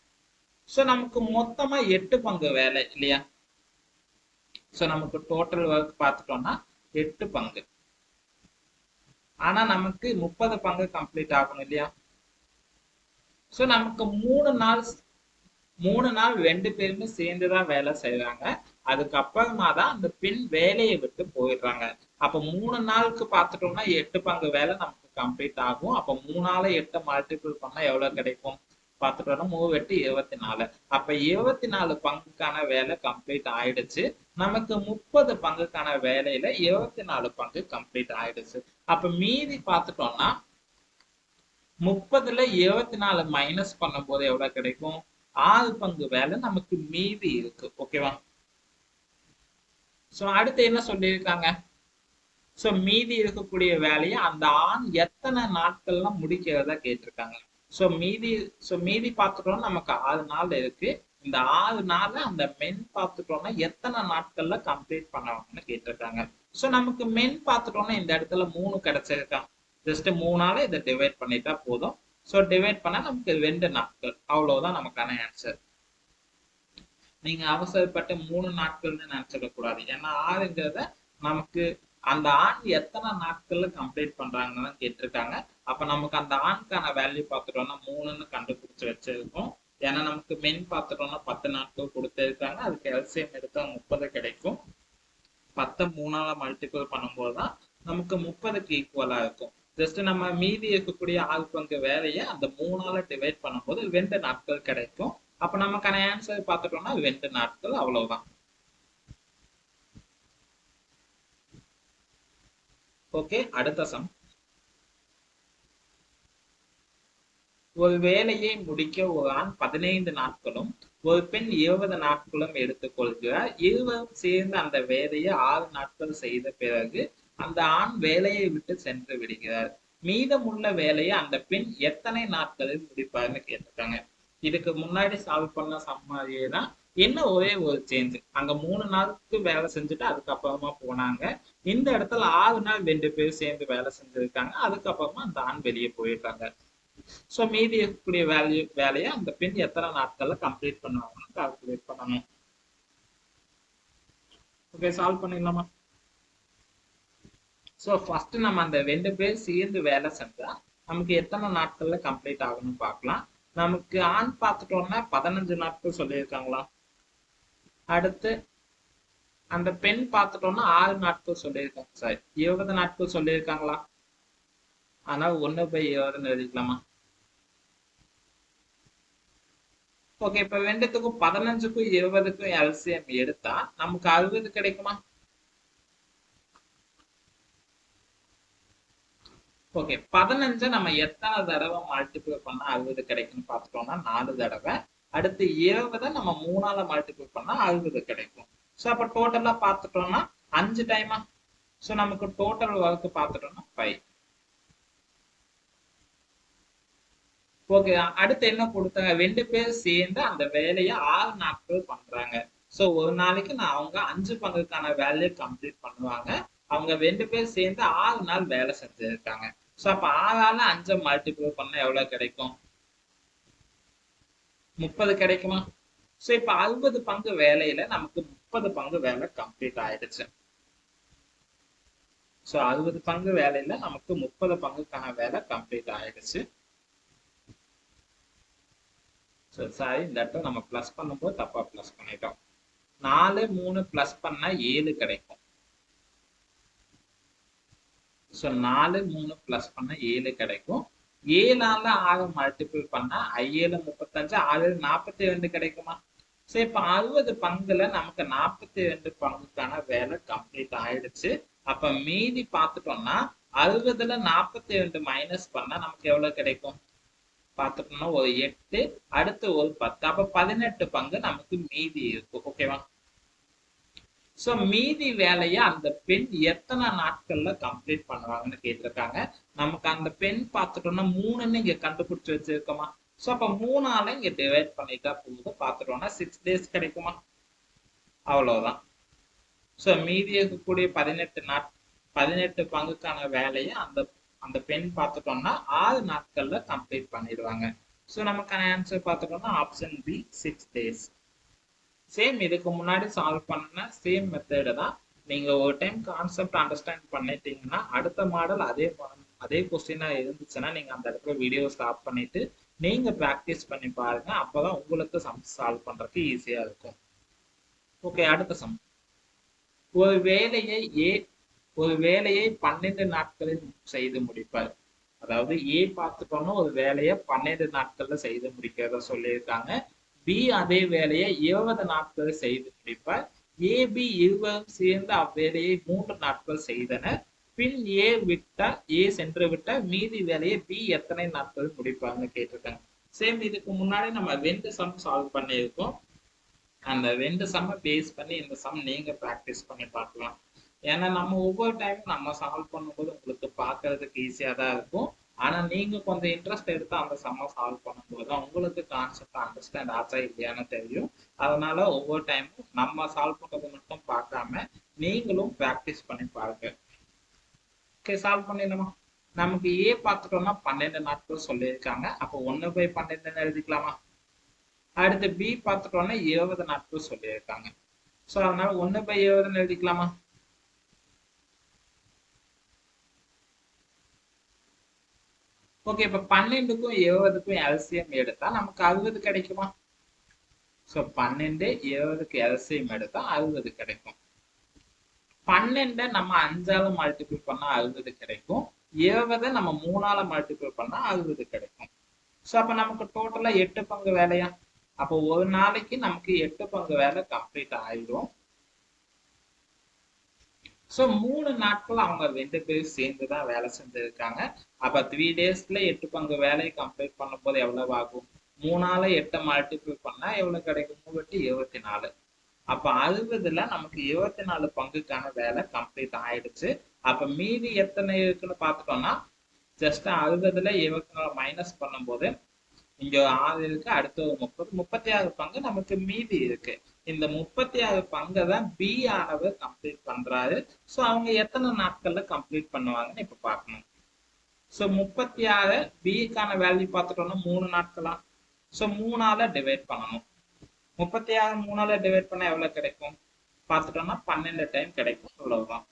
சோ நமக்கு மொத்தமா 8 பங்கு வேலை இல்லையா. சோ நமக்கு டோட்டல் ஒர்க் பார்த்துட்டோம்னா 8 பங்கு. ஆனா நமக்கு 30 பங்கு கம்ப்ளீட் ஆகணும் இல்லையா. சோ நமக்கு 3 நாள் 2 பேருமே சேர்ந்துதான் வேலை செய்யறாங்க. அதுக்கப்புறமா தான் அந்த பெண் வேலையை விட்டு போயிடுறாங்க. அப்ப 3 நாளுக்கு பார்த்துட்டோம்னா 8 பங்கு வேலை நமக்கு கம்ப்ளீட் ஆகும். அப்ப 3ஆல 8 மல்டிபிள் பண்ணா எவ்வளவு கிடைக்கும் பார்த்துட்டோம்னா 3 × 8 24. அப்ப 24 பங்குக்கான வேலை கம்ப்ளீட் ஆயிடுச்சு. நமக்கு 30 பங்குக்கான வேலையில 24 பங்கு கம்ப்ளீட் ஆயிடுச்சு. அப்ப மீதி பார்த்துட்டோம்னா 30ல 24 மைனஸ் பண்ணும் போது எவ்வளவு கிடைக்கும், 6 பங்கு வேலை நமக்கு மீதி இருக்கு. ஓகேவா. சோ அடுத்து என்ன சொல்லியிருக்காங்க, சோ மீதி இருக்கக்கூடிய வேலையை அந்த ஆண் எத்தனை நாட்கள்ல முடிக்கிறதா கேட்டிருக்காங்க. சோ மீதி பார்த்துட்டோம்னா நமக்கு 6 நாள் இருக்கு. இந்த 6 நாள்ல அந்த மென் பார்த்துட்டோம்னா எத்தனை நாட்கள்ல கம்ப்ளீட் பண்ணுவாங்கன்னு கேட்டிருக்காங்க. சோ நமக்கு மென் பார்த்துட்டோம்னா இந்த இடத்துல 3 கிடைச்சிருக்கான். ஜஸ்ட் 3ஆல இதை டிவைட் பண்ணிட்டா போதும். சோ டிவைட் பண்ணா நமக்கு 2 நாட்கள். அவ்வளவுதான் நமக்கான ஆன்சர். நீங்க அவசரப்பட்டு 3 நாட்கள்னு நினைச்சிட கூடாது. ஏன்னா 6ங்கிறத நமக்கு அந்த ஆண் எத்தனை நாட்கள்ல கம்ப்ளீட் பண்றாங்கன்னு கேட்டிருக்காங்க. அப்ப நமக்கு அந்த ஆண்கான வேல்யூ பார்த்துட்டோம்னா 3ன்னு கண்டுபிடிச்சு வச்சிருக்கோம். ஏன்னா நமக்கு மென் பார்த்துட்டோம்னா 10 நாட்கள் கொடுத்திருக்காங்க. அதுக்கு எல்சிஎம் எடுத்தா 30 கிடைக்கும். 10 3ஆல மல்டிபிள் பண்ணும்போதுதான் நமக்கு 30க்கு ஈக்குவலா இருக்கும். ஜஸ்ட் நம்ம மீதி இருக்கக்கூடிய 6 பங்கு வேலையை அந்த 3ஆல டிவைட் பண்ணும்போது 2 நாட்கள் கிடைக்கும். அப்ப நமக்கான ஆன்சர் பார்த்துட்டோம்னா 2 நாட்கள். அவ்வளவுதான். ஓகே, அடுத்த சம். ஒரு வேலையை முடிக்க ஒரு ஆண் 15 நாட்களும் ஒரு பெண் 20 நாட்களும் எடுத்துக்கொள்கிறார். இருவரும் சேர்ந்து அந்த வேலையை 6 நாட்கள் செய்த பிறகு அந்த ஆண் வேலையை விட்டு சென்று விடுகிறார். மீதமுள்ள வேலையை அந்த பெண் எத்தனை நாட்களில் முடிப்பார்னு கேட்டிருக்காங்க. இதுக்கு முன்னாடி சால்வ் பண்ண சம்மாதியே தான். என்ன ஒரே ஒரு சேஞ்ச், அங்க 3 நாளுக்கு வேலை செஞ்சுட்டு அதுக்கப்புறமா போனாங்க. இந்த இடத்துல 6 நாள் 2 பேர் சேர்ந்து வேலை செஞ்சிருக்காங்க. அதுக்கப்புறமா அந்த ஆண் வெளியே போயிட்டாங்க. சோ மீதி இருக்கக்கூடிய வேலையை அந்த பெண் எத்தனை நாட்கள்ல கம்ப்ளீட் பண்ணுவாங்கன்னு கால்குலேட் பண்ணணும். ஓகே, சால்வ் பண்ணிடலாமா. சோ ஃபர்ஸ்ட் நம்ம அந்த 2 பேர் சேர்ந்து வேலை செஞ்சா நமக்கு எத்தனை நாட்கள்ல கம்ப்ளீட் ஆகணும்னு பார்க்கலாம். நமக்கு ஆண் பார்த்துட்டோம்னா 15 நாட்கள் சொல்லியிருக்காங்களா. அடுத்து அந்த பெண் பார்த்துட்டோம்னா 6 நாட்கள் சொல்லியிருக்காங்க சார். 20 நாட்கள் சொல்லியிருக்காங்களா? அதனால 1/20 எழுதிக்கலாமா? ஓகே, இப்ப ரெண்டுத்துக்கும் 15க்கும் 20க்கும் எல்சிஎம் எடுத்தா நமக்கு 60 கிடைக்குமா? ஓகே, 15 நம்ம எத்தனை தடவை மல்டிபிள் பண்ணா 60 கிடைக்கும்னு பார்த்துட்டோம்னா 4 தடவை. அடுத்து 20 நம்ம 3ஆல மல்டிபிள் பண்ணா 60 கிடைக்கும். ஸோ அப்ப டோட்டலா பார்த்துட்டோம்னா 5 டைமா. ஸோ நமக்கு டோட்டல் ஒர்க் பார்த்துட்டோம்னா 5. ஓகே, அடுத்து என்ன கொடுத்தாங்க? 2 பேர் சேர்ந்து அந்த வேலையை 6 நாட்கள் பண்றாங்க. ஸோ ஒரு நாளைக்கு அவங்க 5 பங்குக்கான வேலையை கம்ப்ளீட் பண்ணுவாங்க. அவங்க 2 பேர் சேர்ந்து 6 நாள் வேலை செஞ்சிருக்காங்க. ஸோ அப்ப 6ஆல 5 மல்டிபிள் பண்ணா எவ்வளவு கிடைக்கும்? 30 கிடைக்குமா? ஸோ இப்ப 60 பங்கு வேலையில நமக்கு 30 பங்கு வேலை கம்ப்ளீட் ஆயிடுச்சு. ஸோ 60 பங்கு வேலையில நமக்கு 30 பங்குக்கான வேலை கம்ப்ளீட் ஆயிடுச்சு. சாரி, இந்த இடத்துல நம்ம பிளஸ் பண்ணும்போது தப்பா பிளஸ் பண்ணிட்டோம். 4 3 பிளஸ் பண்ணா 7 கிடைக்கும். ஸோ 4 3 பிளஸ் பண்ணா 7 கிடைக்கும். 7ஆல 6 மல்டிபிள் பண்ணா 7 35 6 42 கிடைக்குமா? ஸோ இப்ப 60 பங்குல நமக்கு 42 பங்குக்கான வேலை கம்ப்ளீட் ஆயிடுச்சு. அப்ப மீதி பார்த்துட்டோம்னா 60ல 42 மைனஸ் பண்ணா நமக்கு எவ்வளவு கிடைக்கும் பார்த்துட்டோம்னா ஒரு 8, அடுத்து ஒரு 10. அப்ப 18 பங்கு நமக்கு மீதி இருக்கு. ஓகேவா? சோ மீதி வேலையை அந்த பெண் எத்தனை நாட்கள்ல கம்ப்ளீட் பண்ணுவாங்கன்னு கேட்டிருக்காங்க. நமக்கு அந்த பெண் பார்த்துட்டோம்னா 3ன்னு இங்க கண்டுபிடிச்சு வச்சிருக்கோமா? சோ அப்ப 3ஆல இங்க டிவைட் பண்ணிட்டா போதும். பார்த்துட்டோம்னா 6 டேஸ் கிடைக்குமா? அவ்வளவுதான். சோ மீதி இருக்கக்கூடிய 18 பங்குக்கான வேலையை அந்த பெண் பார்த்துட்டோம்னா 6 நாட்கள்ல கம்ப்ளீட் பண்ணிடுவாங்க. ஸோ நமக்கான ஆன்சர் பார்த்துட்டோம்னா ஆப்ஷன் பி 6 டேஸ். சேம் இதுக்கு முன்னாடி சால்வ் பண்ண சேம் மெத்தடு தான். நீங்க ஒரு டைம் கான்செப்ட் அண்டர்ஸ்டாண்ட் பண்ணிட்டீங்கன்னா அடுத்த மாடல் அதே கொஸ்டினா இருந்துச்சுன்னா நீங்க அந்த இடத்துல வீடியோ ஸ்டாப் பண்ணிட்டு நீங்க ப்ராக்டிஸ் பண்ணி பாருங்க. அப்பதான் உங்களுக்கு சம் சால்வ் பண்றதுக்கு ஈஸியா இருக்கும். ஓகே, அடுத்த சம். ஒரு வேலையை 12 நாட்களில் செய்து முடிப்பார். அதாவது ஏ பார்த்துட்டோம்னா ஒரு வேலையை 12 நாட்கள்ல செய்து முடிக்கிறத சொல்லியிருக்காங்க. பி அதே வேலையை 20 நாட்கள் செய்து முடிப்பார். ஏபி இருவரும் சேர்ந்து அவ்வேலையை 3 நாட்கள் செய்தனர். பின் ஏ சென்று விட்ட மீதி வேலையை பி எத்தனை நாட்கள் முடிப்பாங்கன்னு கேட்டிருக்காங்க. சேம் இதுக்கு முன்னாடி நம்ம 2 சம் சால்வ் பண்ணியிருக்கோம். அந்த 2 சம்மை பேஸ் பண்ணி இந்த சம் நீங்க ப்ராக்டிஸ் பண்ணி பார்க்கலாம். ஏன்னா நம்ம ஒவ்வொரு டைமும் நம்ம சால்வ் பண்ணும்போது உங்களுக்கு பார்க்கறதுக்கு ஈஸியா தான் இருக்கும். ஆனா நீங்க கொஞ்சம் இன்ட்ரெஸ்ட் எடுத்து அந்த சம்ம சால்வ் பண்ணும்போது உங்களுக்கு கான்செப்ட் அண்டர்ஸ்டாண்ட் ஆச்சா இல்லையான்னு தெரியும். அதனால ஒவ்வொரு டைமும் நம்ம சால்வ் பண்றது மட்டும் பார்க்காம நீங்களும் ப்ராக்டிஸ் பண்ணி பாருங்க. ஓகே, சால்வ் பண்ணிடலாமா? நமக்கு ஏ பார்த்துட்டோம்னா 12 நாட்கள் சொல்லியிருக்காங்க. அப்போ 1/12 எழுதிக்கலாமா? அடுத்து பி பார்த்துட்டோம்னா 20 நாட்கள் சொல்லியிருக்காங்க. ஸோ அதனால 1/20 எழுதிக்கலாமா? ஓகே, இப்ப 12க்கும் 20க்கும் எல்சிஎம் எடுத்தா நமக்கு 60 கிடைக்குமா? சோ 12 20க்கு எல்சிஎம் எடுத்தா 60 கிடைக்கும். 12 நம்ம 5ஆல மல்டிபிள் பண்ணா 60 கிடைக்கும். 20 நம்ம 3ஆல மல்டிபிள் பண்ணா 60 கிடைக்கும். சோ அப்ப நமக்கு டோட்டலா 8 பங்கு வேலையா? அப்போ ஒரு நாளைக்கு நமக்கு 8 பங்கு வேலை கம்ப்ளீட் ஆயிடும். ஸோ 3 நாட்கள் அவங்க 2 பேரும் சேர்ந்து தான் வேலை செஞ்சிருக்காங்க. அப்ப 3 டேஸ்ல 8 பங்கு வேலையை கம்ப்ளீட் பண்ணும்போது எவ்வளவு ஆகும்? 3ஆல 8 மல்டிபிள் பண்ணா எவ்வளவு கிடைக்கும்? 24. அப்ப 60ல நமக்கு 24 பங்குக்கான வேலை கம்ப்ளீட் ஆயிடுச்சு. அப்ப மீதி எத்தனை இருக்குன்னு பார்த்துட்டோம்னா ஜஸ்ட் 60ல 24 மைனஸ் பண்ணும்போது இங்க 6 இருக்கு, அடுத்து ஒரு 36 பங்கு நமக்கு மீதி இருக்கு. இந்த 36 பங்கை தான் பி ஆனவர் கம்ப்ளீட் பண்றாரு. ஸோ அவங்க எத்தனை நாட்கள்ல கம்ப்ளீட் பண்ணுவாங்கன்னு இப்ப பார்க்கணும். ஸோ 36 பிக்கான வேல்யூ பார்த்துட்டோம்னா 3 நாட்களா? ஸோ 3ஆல டிவைட் பண்ணணும். 36 3ஆல டிவைட் பண்ணா எவ்வளவு கிடைக்கும் பார்த்துட்டோம்னா 12 டைம் கிடைக்கும். அவ்வளவுதான்.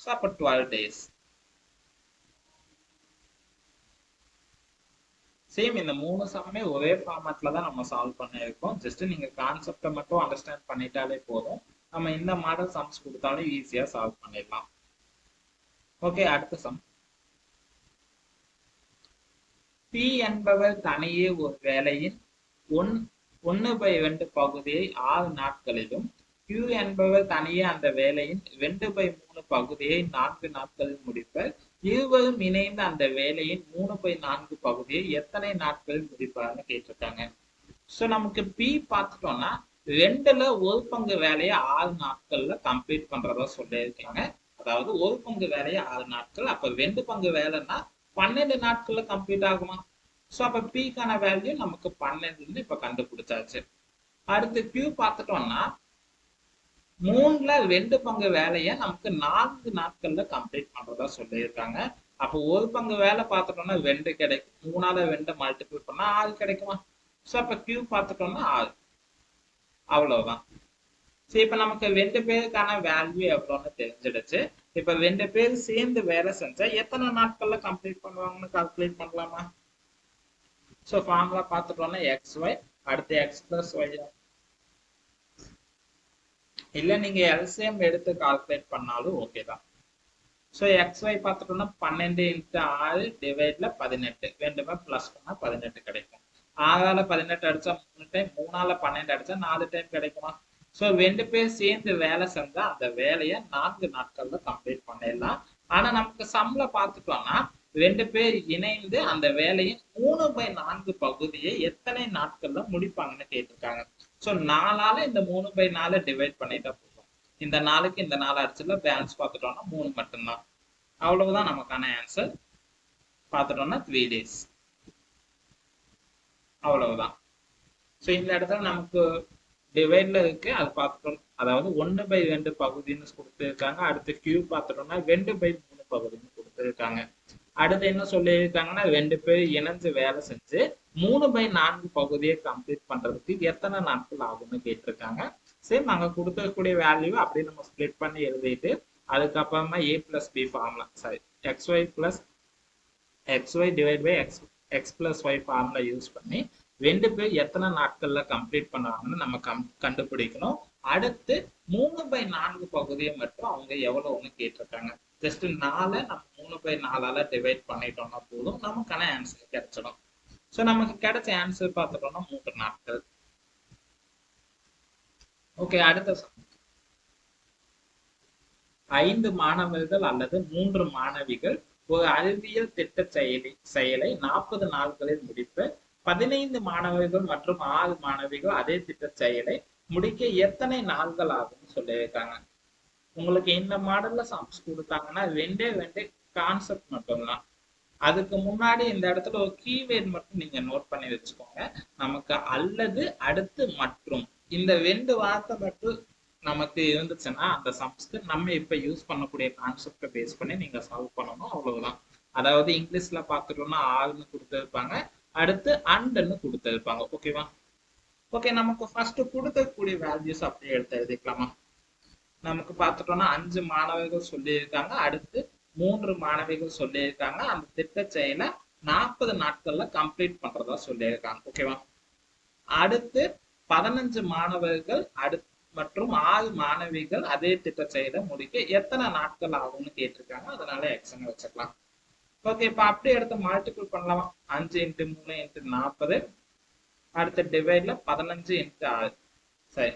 ஸோ அப்ப 12 டேஸ். சேம் இந்த 3 சம்மே ஒரே ஃபார்மேட்ல தான் நம்ம சால்வ் பண்ணியிருக்கோம். ஜஸ்ட் நீங்க கான்செப்டை மட்டும் அண்டர்ஸ்டாண்ட் பண்ணிட்டாலே போதும். நம்ம இந்த மாடல் சம்ஸ் கொடுத்தாலும் ஈஸியா சால்வ் பண்ணிடலாம். ஓகே, அடுத்த சம். P என்பவர் தனியே ஒரு வேலையின் 1/2 பகுதியை 6 நாட்களிலும், Q என்பவர் தனியே அந்த வேலையின் 2/3 பகுதியை 4 நாட்களில் முடிப்பர். இருவரும் இணைந்து அந்த வேலையின் 3/4 பகுதியை எத்தனை நாட்களில் முடிப்பார்னு கேட்டிருக்காங்க. ஸோ நமக்கு P பார்த்துட்டோம்னா 2ல் 1 பங்கு வேலையை 6 நாட்கள்ல கம்ப்ளீட் பண்றதா சொல்லியிருக்காங்க. அதாவது 1 பங்கு வேலையை 6 நாட்கள், அப்ப 2 பங்கு வேலைன்னா 12 நாட்கள்ல கம்ப்ளீட் ஆகுமா? ஸோ அப்ப Pக்கான வேல்யூ நமக்கு 12 இப்ப கண்டுபிடிச்சாச்சு. அடுத்து Q பார்த்துட்டோம்னா 3ல் 2 பங்கு வேலையை நமக்கு 4 நாட்கள்ல கம்ப்ளீட் பண்றதா சொல்லியிருக்காங்க. அப்போ 1 பங்கு வேலை பார்த்துட்டோம்னா 2 கிடைக்கும். 3ஆல 2 மல்டிபிள் பண்ணா 6 கிடைக்குமா? ஸோ அப்ப Q பார்த்துட்டோம்னா 6. அவ்வளவுதான். சரி, இப்ப நமக்கு 2 பேருக்கான வேல்யூ எவ்வளவுன்னு தெரிஞ்சிடுச்சு. இப்ப 2 பேர் சேர்ந்து வேலை செஞ்சா எத்தனை நாட்கள்ல கம்ப்ளீட் பண்ணுவாங்கன்னு கால்குலேட் பண்ணலாமா? ஸோ ஃபார்முலா பார்த்துட்டோம்னா XY, அடுத்து X plus Y. இல்ல நீங்க எல்சிஎம் எடுத்து கால்குலேட் பண்ணாலும் ஓகே தான். ஸோ XY பார்த்துட்டோம்னா 12 × 6 டிவைட்ல 18, ரெண்டுமே பிளஸ் பண்ணா 18 கிடைக்கும். 6ஆல 18 அடிச்சா 3 டைம், 3ஆல 12 அடிச்சா 4 டைம் கிடைக்குமா? ஸோ 2 பேர் சேர்ந்து வேலை செஞ்சா அந்த வேலையை 4 நாட்கள்ல கம்ப்ளீட் பண்ணிடலாம். ஆனா நமக்கு சம்ல பார்த்துட்டோம்னா 2 பேர் இணைந்து அந்த வேலையை 3/4 பகுதியை எத்தனை நாட்கள்ல முடிப்பாங்கன்னு கேட்டிருக்காங்க. ஸோ 4ஆல இந்த 3/4 டிவைட் பண்ணிட்டா போதும். இந்த 4க்கு இந்த 4 அடிச்சுல பேலன்ஸ் பார்த்துட்டோம்னா 3 மட்டும்தான். அவ்வளவுதான் நமக்கான ஆன்சர். பார்த்துட்டோம்னா 3 days. அவ்வளவுதான். ஸோ இந்த இடத்துல நமக்கு டிவைட்ல இருக்கு, அது பார்த்துட்டோம். அதாவது 1/2 பகுதின்னு கொடுத்துருக்காங்க. அடுத்து Q பார்த்துட்டோம்னா 2/3 பகுதின்னு கொடுத்துருக்காங்க. அடுத்து என்ன சொல்லியிருக்காங்கன்னா 2 பேர் இணைஞ்சு வேலை செஞ்சு 3/4 பகுதியை கம்ப்ளீட் பண்றதுக்கு எத்தனை நாட்கள் ஆகும்னு கேட்டிருக்காங்க. சரி, நாங்க கொடுக்கக்கூடிய வேல்யூ அப்படியே நம்ம ஸ்பிளிட் பண்ணி எழுதிட்டு அதுக்கப்புறமா A + B formula, sorry XY divide by X + Y formula use பண்ணி 2 பேர் எத்தனை நாட்கள்ல கம்ப்ளீட் பண்ணுவாங்கன்னு நம்ம கண்டுபிடிக்கணும். அடுத்து 3/4 பகுதியை மட்டும் அவங்க எவ்வளவுன்னு கேட்டிருக்காங்க. ஜஸ்ட் 4 நம்ம 3/4ஆல டிவைட் பண்ணிட்டோம்னா போதும், நமக்கான ஆன்சர் கிடைச்சிடும். ஸோ நமக்கு கிடைச்ச ஆன்சர் பார்த்துட்டோம்னா 3 நாட்கள். ஓகே, அடுத்த சம். 5 மாணவர்கள் அல்லது 3 மாணவிகள் ஒரு அறிவியல் திட்ட செயலை 40 நாட்களில் முடிப்பு. 15 மாணவர்கள் மற்றும் 6 மாணவிகள் அதே திட்ட செயலை முடிக்க எத்தனை நாட்கள் ஆகும்னு சொல்லியிருக்காங்க. உங்களுக்கு இந்த மாடல்ல சம்ஸ் கொடுத்தாங்கன்னா 2 கான்செப்ட் மட்டும்தான். அதுக்கு முன்னாடி இந்த இடத்துல ஒரு கீவேர்ட் மட்டும் நீங்க நோட் பண்ணி வச்சுக்கோங்க. நமக்கு அல்லது, அடுத்து, மற்றும் இந்த 2 வார்த்தை மட்டும் நமக்கு இருந்துச்சுன்னா அந்த சம்ஸ்க்கு நம்ம இப்ப யூஸ் பண்ணக்கூடிய கான்செப்டை பேஸ் பண்ணி நீங்க சால்வ் பண்ணணும். அவ்வளவுதான். அதாவது இங்கிலீஷ்ல பார்த்துட்டோம்னா ஆல்னு கொடுத்துருப்பாங்க, அடுத்து அண்ட்னு கொடுத்துருப்பாங்க. ஓகேவா? ஓகே, நமக்கு ஃபர்ஸ்ட் கொடுக்கக்கூடிய வேல்யூஸ் அப்படியே எடுத்து எழுதிக்கலாமா? நமக்கு பார்த்துட்டோம்னா 5 மாணவர்கள் சொல்லியிருக்காங்க, அடுத்து 3 மாணவிகள் சொல்லியிருக்காங்க. அந்த திட்ட செயலை 40 நாட்கள்ல கம்ப்ளீட் பண்றதா சொல்லியிருக்காங்க. ஓகேவா? அடுத்து 15 மாணவர்கள் மற்றும் 6 மாணவிகள் அதே திட்ட செயலை முடிக்க எத்தனை நாட்கள் ஆகும்னு கேட்டிருக்காங்க. அதனால எக்ஸ்ன்னு வச்சுக்கலாம். ஓகே, இப்ப அப்படியே எடுத்து மல்டிபிள் பண்ணலாமா? 5 × 3 × 40, அடுத்த டிவைட்ல 15 × 6. சரி,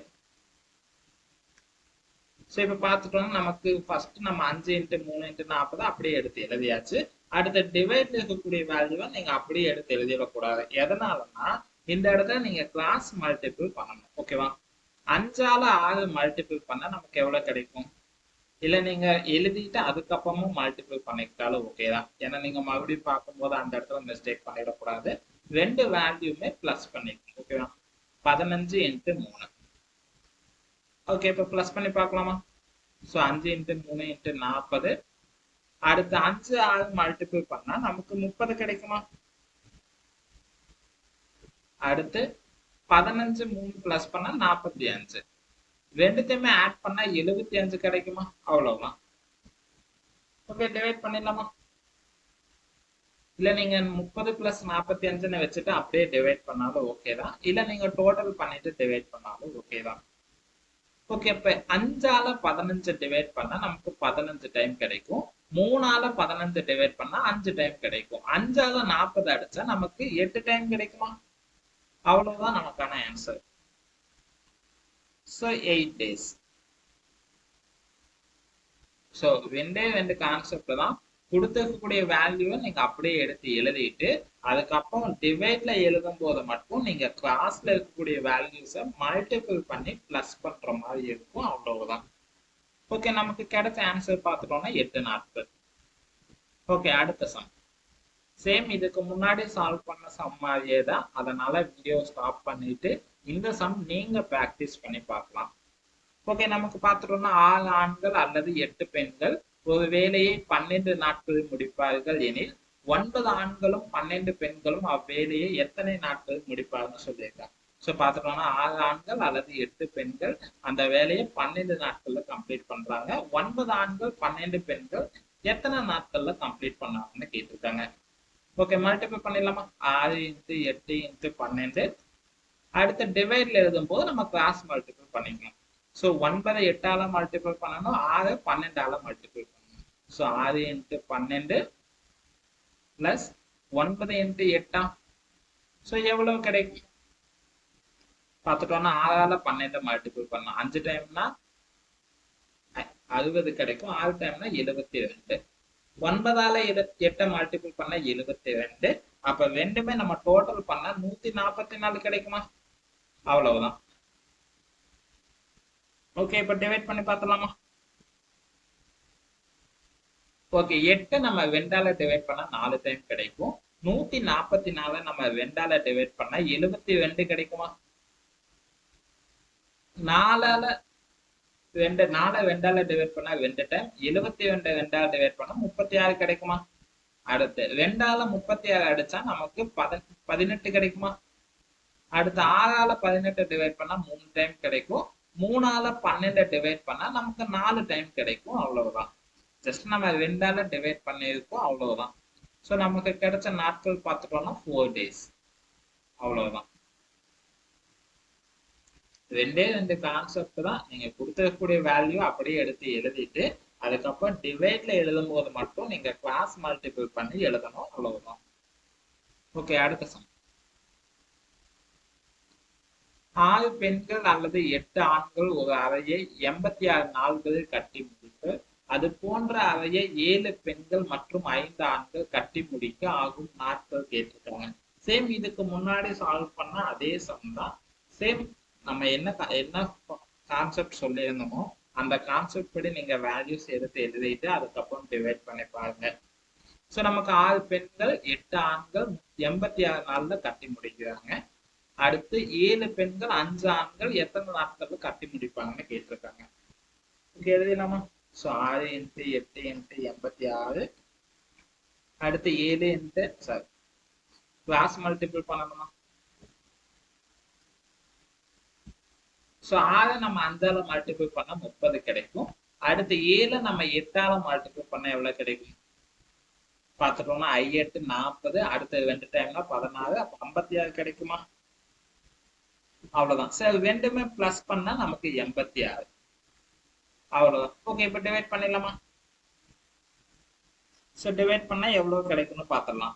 ஸோ இப்ப பார்த்துட்டோம்னா நமக்கு ஃபர்ஸ்ட் நம்ம 5 × 3 × 40 அப்படியே எடுத்து எழுதியாச்சு. அடுத்த டிவைட்ல இருக்கக்கூடிய வேல்யூவை நீங்க அப்படியே எடுத்து எழுதிடக்கூடாது. எதனாலன்னா இந்த இடத்துல நீங்க கிராஸ் மல்டிபிள் பண்ணணும். ஓகேவா? 5ஆல 6 மல்டிபிள் பண்ணா நமக்கு எவ்வளவு கிடைக்கும்? இல்ல நீங்க எழுதிட்டு அதுக்கப்புறமும் மல்டிபிள் பண்ணிக்கிட்டாலும் ஓகே தான். ஏன்னா நீங்க மறுபடியும் பார்க்கும்போது அந்த இடத்துல மிஸ்டேக் பண்ணிடக்கூடாது. 2 வேல்யூமே பிளஸ் பண்ணிக்கணும். ஓகேவா? 15 × 3. ஓகே, இப்ப பிளஸ் பண்ணி பார்க்கலாமா? ஸோ 5 × 3 × 40, அடுத்து 5 6 மல்டிபிள் பண்ணா நமக்கு 30 கிடைக்குமா? அடுத்து 15 3 பிளஸ் பண்ணா 45, ரெண்டுத்தையுமே ஆட் பண்ணா 75 கிடைக்குமா? அவ்வளவுதான். ஓகே, டிவைட் பண்ணிடலாமா? இல்ல நீங்க 30 பிளஸ் 45 வச்சுட்டு அப்படியே டிவைட் பண்ணாலும் ஓகே தான். இல்ல நீங்க டோட்டல் பண்ணிட்டு டிவைட் பண்ணாலும் ஓகே தான். ஓகே, இப்ப 5ஆல 15 டிவைட் பண்ணா நமக்கு 15 டைம் கிடைக்கும். 3ஆல 15 டிவைட் பண்ணா 5 டைம் கிடைக்கும். 5ஆல 40 அடிச்சா நமக்கு 8 டைம் கிடைக்குமா? அவ்வளவுதான் நமக்கான ஆன்சர். So 8 days. ஸோ ரெண்டு கான்செப்ட் தான். கொடுத்துருக்கக்கூடிய வேல்யூவை நீங்க அப்படியே எடுத்து எழுதிட்டு அதுக்கப்புறம் டிவைட்ல எழுதும் போது மட்டும் நீங்க கிளாஸ்ல இருக்கக்கூடிய வேல்யூஸை மல்டிபிள் பண்ணி பிளஸ் பண்ற மாதிரி இருக்கும். அவ்வளவுதான். ஓகே, நமக்கு கிடைச்ச ஆன்சர் பார்த்துட்டோம்னா 8 நாட்கள். ஓகே, அடுத்த சம் சேம் இதுக்கு முன்னாடி சால்வ் பண்ண சம் மாதிரியே தான். அதனால வீடியோ ஸ்டாப் பண்ணிட்டு இந்த சம் நீங்க பிராக்டிஸ் பண்ணி பார்க்கலாம். ஓகே, நமக்கு பார்த்துட்டோம்னா 6 ஆண்கள் அல்லது 8 பெண்கள் ஒரு வேலையை 12 நாட்களில் முடிப்பார்கள் எனில் 9 ஆண்களும் 12 பெண்களும் அவ்வேலையை எத்தனை நாட்களில் முடிப்பார்கள் சொல்லியிருக்காங்க. ஸோ பார்த்துட்டோம்னா 6 ஆண்கள் அல்லது 8 பெண்கள் அந்த வேலையை 12 நாட்கள்ல கம்ப்ளீட் பண்றாங்க. 9 ஆண்கள் 12 பெண்கள் எத்தனை நாட்கள்ல கம்ப்ளீட் பண்ணாங்கன்னு கேட்டிருக்காங்க. ஓகே, மல்டிபிள் பண்ணிடலாமா? 6 × 8 × 12. அடுத்து டிவைட்ல எழுதும் போது நம்ம கிராஸ் மல்டிபிள் பண்ணிக்கலாம். ஸோ 9 8ஆல மல்டிபிள் பண்ணணும், 6 12ஆல மல்டிபிள் பண்ணணும். So 6 × 12 plus 9 × 8. ஸோ எவ்வளவு கிடைக்கும் பார்த்துட்டோம்னா 6ஆல 12 மல்டிபிள் பண்ணணும். 5 டைம்னா 60 கிடைக்கும். 6 டைம்னா 72. 9ஆல 8 மல்டிபிள் பண்ண 72. அப்ப ரெண்டுமே நம்ம டோட்டல் பண்ணா 144 கிடைக்குமா? அவ்வளவுதான். ஓகே, இப்ப டிவைட் பண்ணி பார்த்தலாமா? ஓகே, 8 நம்ம 2ஆல டிவைட் பண்ணா 4 டைம் கிடைக்கும். 144 நம்ம 2ஆல டிவைட் பண்ணா 72 கிடைக்குமா? 4ஆல 2ஆல டிவைட் பண்ணா 2 டைம், 72 2ஆல டிவைட் பண்ணா 36 கிடைக்குமா? அடுத்து 2ஆல 36 அடிச்சா நமக்கு 18 கிடைக்குமா? அடுத்து 6ஆல 18 டிவைட் பண்ணா 3 டைம் கிடைக்கும். 3ஆல 12 டிவைட் பண்ணா நமக்கு 4 டைம் கிடைக்கும். அவ்வளவுதான். ஜஸ்ட் நம்ம 2ஆல டிவைட் பண்ணியிருக்கோம். அவ்வளவுதான். ஸோ நமக்கு கிடைச்ச நாட்கள் பார்த்துட்டோம்னா 4 days. அவ்வளவுதான். ரெண்டு கான்செப்ட் தான். நீங்க கொடுத்துருக்கக்கூடிய வேல்யூ அப்படியே எடுத்து எழுதிட்டு அதுக்கப்புறம் டிவைட்ல எழுதும் போது மட்டும் நீங்க கிளாஸ் மல்டிபிள் பண்ணி எழுதணும். அவ்வளவுதான். ஓகே, அடுத்த சம். 6 பெண்கள் அல்லது 8 ஆண்கள் ஒரு அறையை 86 நாள்களில் கட்டி முடித்து அது போன்ற அறையை 7 பெண்கள் மற்றும் 5 ஆண்கள் கட்டி முடிக்க ஆகும் நாட்கள் கேட்டிருக்காங்க. சேம் இதுக்கு முன்னாடி சால்வ் பண்ண அதே சம் தான். சேம் நம்ம என்ன கான்செப்ட் சொல்லியிருந்தோமோ அந்த கான்செப்ட் படி நீங்க வேல்யூஸ் எடுத்து எழுதிட்டு அதுக்கப்புறம் டிவைட் பண்ணி பாருங்க. ஸோ நமக்கு 6 பெண்கள் 8 ஆண்கள் 86 நாள்ல கட்டி முடிக்கிறாங்க. அடுத்து 7 பெண்கள் 5 ஆண்கள் எத்தனை நாட்கள்ல கட்டி முடிப்பாங்கன்னு கேட்டிருக்காங்க. எழுதிடலாமா? ஸோ 6 × 8 × 86. அடுத்து 7 கிளாஸ் மல்டிபிள் பண்ணணுமா? ஸோ 6 நம்ம 5ஆல மல்டிபிள் பண்ணா 30 கிடைக்கும். அடுத்து 7 நம்ம 8ஆல மல்டிபிள் பண்ணா எவ்வளவு கிடைக்கும் பார்த்துட்டோம்னா 8 40. அடுத்து 2 டைம்னா 16. அப்ப 56 கிடைக்குமா? அவ்வளவுதான். சரி, ரெண்டுமே பிளஸ் பண்ணா நமக்கு 86. அவ்வளவுதான். ஓகே, இப்ப டிவைட் பண்ணிடலாமா? சோ டிவைட் பண்ணா எவ்வளவு கிடைக்கும்னு பார்த்துடலாம்.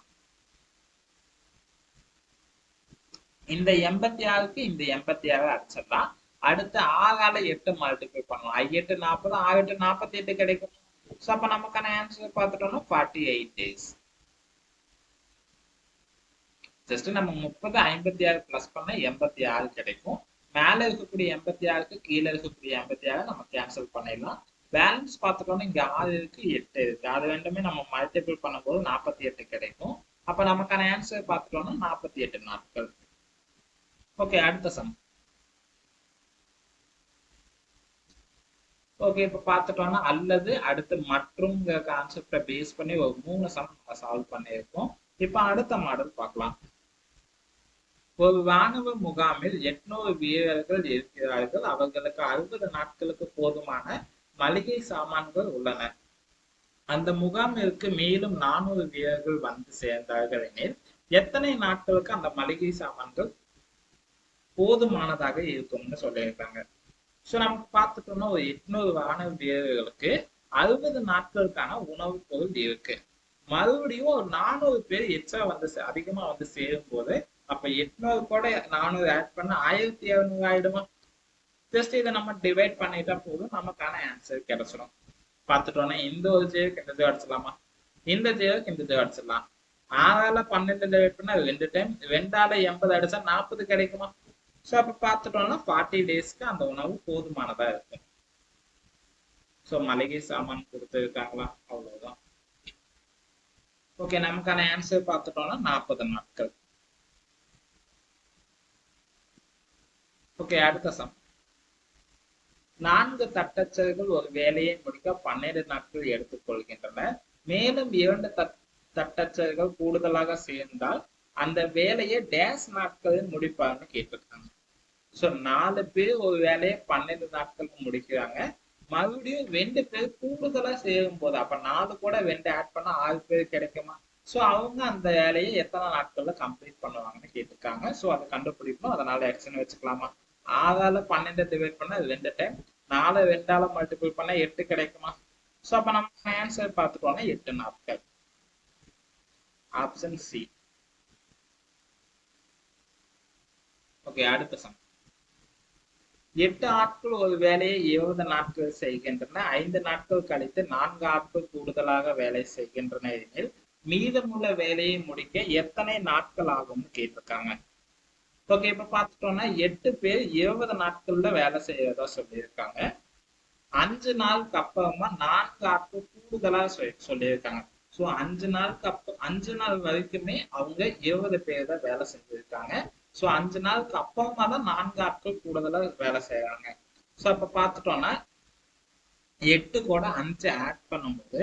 இந்த 86க்கு இந்த 86 அடிச்சிடலாம். அடுத்து 6ஆல 8 மல்டிபிள் பண்ணலாம். 8 40, 6 8 48 கிடைக்கும். சோ அப்ப நமக்கான ஆன்சர் பார்த்துட்டோம்னா 48 days. ஜஸ்ட் நம்ம 30 56 பிளஸ் பண்ணா 86 கிடைக்கும். மேல இருக்கக்கூடிய 86க்கு கீழே இருக்கக்கூடிய 86 நம்ம கேன்சல் பண்ணிடலாம். பேலன்ஸ் பார்த்துட்டோம்னா இங்க 6 இருக்கு 8 இருக்கு. அது ரெண்டுமே நம்ம மல்டிபிள் பண்ணும்போது 48 கிடைக்கும். அப்ப நமக்கான ஆன்சர் பார்த்துட்டோம்னா 48 நாட்கள். ஓகே, அடுத்த சம். ஓகே, இப்ப பார்த்துட்டோம்னா அல்லது அடுத்து மற்றும் கான்செப்டை பேஸ் பண்ணி ஒரு 3 சம் சால்வ் பண்ணியிருக்கோம். இப்ப அடுத்த மாடல் பார்க்கலாம். ஒரு ராணுவ முகாமில் 800 வீரர்கள் இருக்கிறார்கள். அவர்களுக்கு 60 நாட்களுக்கு போதுமான மளிகை சாமான்கள் உள்ளன. அந்த முகாமிற்கு மேலும் 400 வீரர்கள் வந்து சேர்ந்தார்கள் எனில் எத்தனை நாட்களுக்கு அந்த மளிகை சாமான்கள் போதுமானதாக இருக்கும்னு சொல்லியிருக்காங்க. சோ நம்ம பார்த்துட்டோம்னா ஒரு 800 ராணுவ வீரர்களுக்கு 60 நாட்களுக்கான உணவுப் பொருள் இருக்கு. மறுபடியும் ஒரு 400 பேர் எக்ஸ்ட்ரா வந்து அதிகமா வந்து சேரும் போது அப்ப 800 கூட 400 ஆட் பண்ண 1700 ஆயிடுமா? ஜஸ்ட் இதை நம்ம டிவைட் பண்ணிட்டா போதும், நமக்கான ஆன்சர் கிடைச்சிடும். பார்த்துட்டோம்னா இந்த ஒரு ஜேவுக்கு இந்த ஜே அடிச்சிடலாமா, இந்த ஜேவுக்கு இந்த ஜே அடிச்சிடலாம். 6ஆல 12 டிவைட் பண்ணா 2 டைம், 2ஆல 80 அடிச்சா 40 கிடைக்குமா? ஸோ அப்ப பார்த்துட்டோம்னா 40 டேஸ்க்கு அந்த உணவு போதுமானதா இருக்கும். ஸோ மளிகை சாமான் கொடுத்துருக்காங்களா, அவ்வளவுதான். ஓகே, நமக்கான ஆன்சர் பார்த்துட்டோம்னா 40 நாட்கள். ஓகே, அடுத்த சம். 4 தட்டச்சர்கள் ஒரு வேலையை முடிக்க 12 நாட்கள் எடுத்துக்கொள்கின்றன. மேலும் 2 தட்டச்சர்கள் கூடுதலாக சேர்ந்தால் அந்த வேலையை டேஸ் நாட்களில் முடிப்பார்னு கேட்டிருக்காங்க. ஸோ 4 பேர் ஒரு வேலையை 12 நாட்களுக்கு முடிக்கிறாங்க. மறுபடியும் 2 பேர் கூடுதலா சேரும் போது அப்ப 4 கூட 2 ஆட் பண்ணா 6 பேர் கிடைக்குமா? ஸோ அவங்க அந்த வேலையை எத்தனை நாட்கள்ல கம்ப்ளீட் பண்ணுவாங்கன்னு கேட்டிருக்காங்க. ஸோ அதை கண்டுபிடிக்கணும். அதனால எக்ஸ்ன்னு வச்சுக்கலாமா? 6ஆல 12 டிவைட் பண்ணா 2 டைம், 4 2ஆல மல்டிபிள் பண்ணா 8 கிடைக்குமா? ஸோ அப்ப நம்ம ஆன்சர் பார்த்துட்டோம்னா 8 நாட்கள். Option C. ஓகே, அடுத்த சம். 8 ஆட்கள் ஒரு வேலையை 20 நாட்கள் செய்கின்றன. 5 நாட்கள் கழித்து 4 ஆட்கள் கூடுதலாக வேலை செய்கின்றன எனில் மீதமுள்ள வேலையை முடிக்க எத்தனை நாட்கள் ஆகும்னு கேட்டிருக்காங்க. ஓகே, இப்ப பார்த்துட்டோம்னா 8 பேர் 20 நாட்கள்ல வேலை செய்யறதா சொல்லியிருக்காங்க. 5 நாளுக்கு அப்புறமா 4 ஆட்கள் கூடுதலா சொல்லியிருக்காங்க. ஸோ 5 நாளுக்கு 5 நாள் வரைக்குமே அவங்க 20 பேர் தான் வேலை செஞ்சிருக்காங்க. ஸோ 5 நாளுக்கு அப்புறமா தான் 4 ஆட்கள் கூடுதலா வேலை செய்யறாங்க. ஸோ அப்ப பார்த்துட்டோம்னா 8 கூட 5 ஆட் பண்ணும்போது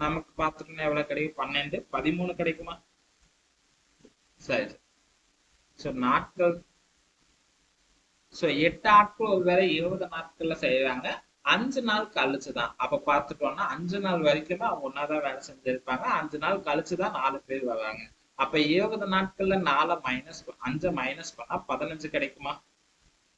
நமக்கு பார்த்துட்டோம்னா எவ்வளவு கிடைக்கும்? 12, 13 கிடைக்குமா? சரி. ஸோ நாட்கள், ஸோ 8 ஆட்கள் ஒரு வேலை 20 நாட்கள்ல செய்யறாங்க. 5 நாள் கழிச்சுதான். அப்ப பார்த்துட்டோம்னா 5 நாள் வரைக்குமே அவங்க ஒன்னாதான் வேலை செஞ்சிருப்பாங்க. 5 நாள் கழிச்சுதான் 4 பேர் வராங்க. அப்ப 20 நாட்கள்ல 4 மைனஸ் 5 மைனஸ் பண்ணா 15 கிடைக்குமா?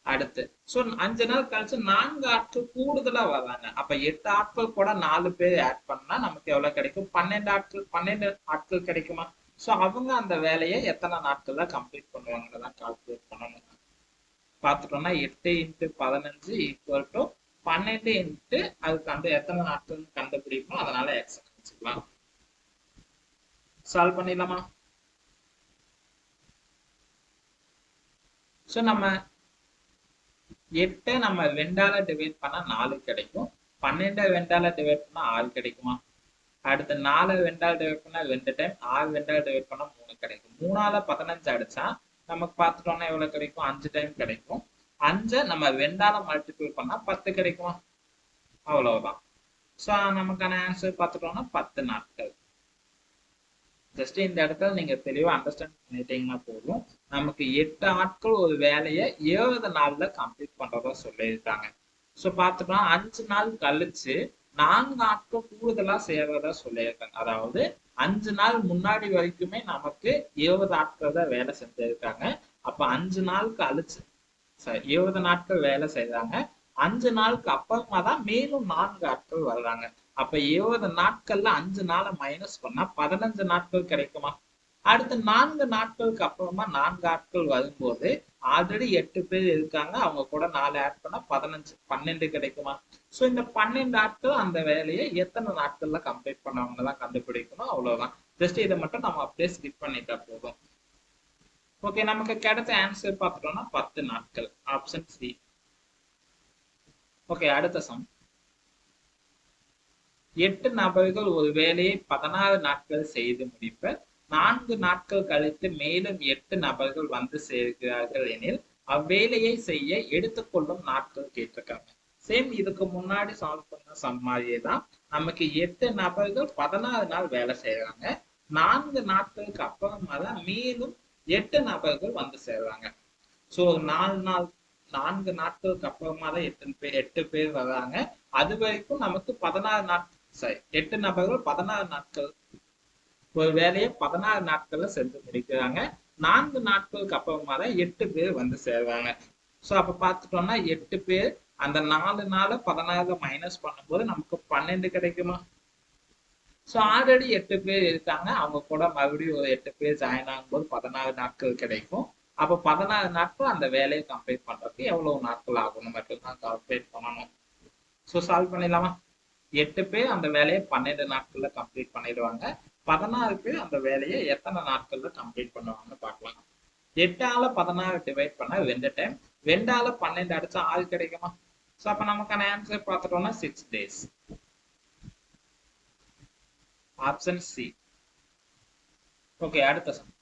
அடுத்து சோ 5 நாள் கழிச்சு 4 ஆட்கள் கூடுதலா வராங்க. அப்ப 8 ஆட்கள் கூட 4 பேர் ஆட் பண்ணா நமக்கு எவ்வளவு கிடைக்கும்? 12 ஆட்கள் கிடைக்குமா? சோ அவங்க அந்த வேலையை எத்தனை நாட்கள்ல கம்ப்ளீட் பண்ணுவாங்கன்னு கால்குலேட் பண்ணணும். பார்த்துட்டோம்னா 8 × 15 ஈக்குவல் டு 12 இன்ட்டு அது எத்தனை நாட்கள் கண்டுபிடிக்கணும். அதனால எக்ஸ் வச்சுக்கலாம். சால்வ் பண்ணிடலாமா? சோ நம்ம 8 நம்ம 2ஆல டிவைட் பண்ணா 4 கிடைக்கும். 12 2ஆல டிவைட் பண்ணா 6 கிடைக்குமா? அடுத்து 4 2ஆல டிவைட் பண்ணா 2 டைம், 6 2ஆல டிவைட் பண்ணா 3 கிடைக்கும். 3ஆல 15 அடிச்சா நமக்கு பார்த்துட்டோம்னா எவ்வளவு கிடைக்கும்? 5 டைம் கிடைக்கும். 5 நம்ம 2ஆல மல்டிபிள் பண்ணா 10 கிடைக்குமா? அவ்வளவுதான். சோ நமக்கான ஆன்சர் பார்த்துட்டோம்னா 10 நாட்கள். ஜஸ்ட் இந்த இடத்துல நீங்க தெளிவா அண்டர்ஸ்டாண்ட் பண்ணிட்டீங்கன்னா போதும். நமக்கு 8 ஆட்கள் ஒரு வேலையை 20 நாள்ல கம்ப்ளீட் பண்றதா சொல்லியிருக்காங்க. சோ பார்த்துட்டோம்னா 5 நாள் கழிச்சு 4 ஆட்கள் கூடுதலா செய்யறதா சொல்லியிருக்காங்க. அதாவது 5 நாள் முன்னாடி வரைக்குமே நமக்கு 20 ஆட்கள் தான் வேலை செஞ்சிருக்காங்க. அப்ப 5 நாள் கழிச்சு 20 நாட்கள் வேலை செய்யறாங்க. 5 நாளுக்கு அப்புறமா தான் மேலும் 4 ஆட்கள் வர்றாங்க. அப்ப 20 நாட்கள்ல 5 நாளை மைனஸ் பண்ணா 15 நாட்கள் கிடைக்குமா? அடுத்து 4 நாட்களுக்கு அப்புறமா 4 ஆட்கள் வரும்போது ஆல்ரெடி 8 பேர் இருக்காங்க. அவங்க கூட 4 ஆட் பண்ணா 12 கிடைக்குமா? சோ இந்த 12 ஆட்கள் அந்த வேலையை எத்தனை நாட்கள்ல கம்ப்ளீட் பண்ணவங்க தான் கண்டுபிடிக்கணும். அவ்வளவுதான். ஜஸ்ட் இதை மட்டும் நம்ம அப்படியே ஸ்கிப் பண்ணிட்டா போதும். ஓகே, நமக்கு கிடைச்ச ஆன்சர் பார்த்துட்டோம்னா 10 நாட்கள். Option C. ஓகே, அடுத்த சம். 8 நபர்கள் ஒரு வேலையை 16 நாட்கள் செய்து முடிப்பர். 4 நாட்கள் கழித்து மேலும் 8 நபர்கள் வந்து சேர்க்கிறார்கள் எனில் அவ்வேலையை செய்ய எடுத்துக்கொள்ளும் நாட்கள் கேட்டிருக்காங்க. சேம் இதுக்கு முன்னாடி சால்வ் பண்ண சம் மாதிரியே தான். நமக்கு 8 நபர்கள் 16 நாள் வேலை செய்யறாங்க. 4 நாட்களுக்கு அப்புறமா தான் மேலும் 8 நபர்கள் வந்து சேர்றாங்க. சோ 4 நாட்களுக்கு அப்புறமா தான் 8 பேர் வர்றாங்க. அது வரைக்கும் நமக்கு 16 சரி, 8 நபர்கள் 16 நாட்கள் ஒரு வேலையை 16 நாட்கள்ல செஞ்சு முடிக்கிறாங்க. 4 நாட்களுக்கு அப்புறமா தான் 8 பேர் வந்து சேர்றாங்க. சோ அப்ப பார்த்துட்டோம்னா 8 பேர் அந்த 4 நாள 16 மைனஸ் பண்ணும்போது நமக்கு 12 கிடைக்குமா? சோ ஆல்ரெடி 8 பேர் இருக்காங்க. அவங்க கூட மறுபடியும் ஒரு 8 பேர் ஜாயின் ஆகும்போது 16 நாட்கள் கிடைக்கும். அப்ப 16 நாட்கள் அந்த வேலையை கம்ப்ளீட் பண்றதுக்கு எவ்வளவு நாட்கள் ஆகும்னு மட்டும் தான் கால்குலேட் பண்ணணும். சோ சால்வ் பண்ணிடலாமா? 8 பேர் அந்த வேலையை 12 நாட்கள்ல கம்ப்ளீட் பண்ணிடுவாங்க. 16 பேர் அந்த வேலையை எத்தனை நாட்கள்ல கம்ப்ளீட் பண்ணுவாங்கன்னு பார்க்கலாம். 8ஆல 16 டிவைட் பண்ணா 2 டைம், 2ஆல 12 அடிச்சா 6 கிடைக்குமா? சோ அப்ப நமக்கான ஆன்சர் பார்த்துட்டோம்னா 6 days. Option C. ஓகே, அடுத்த சம்.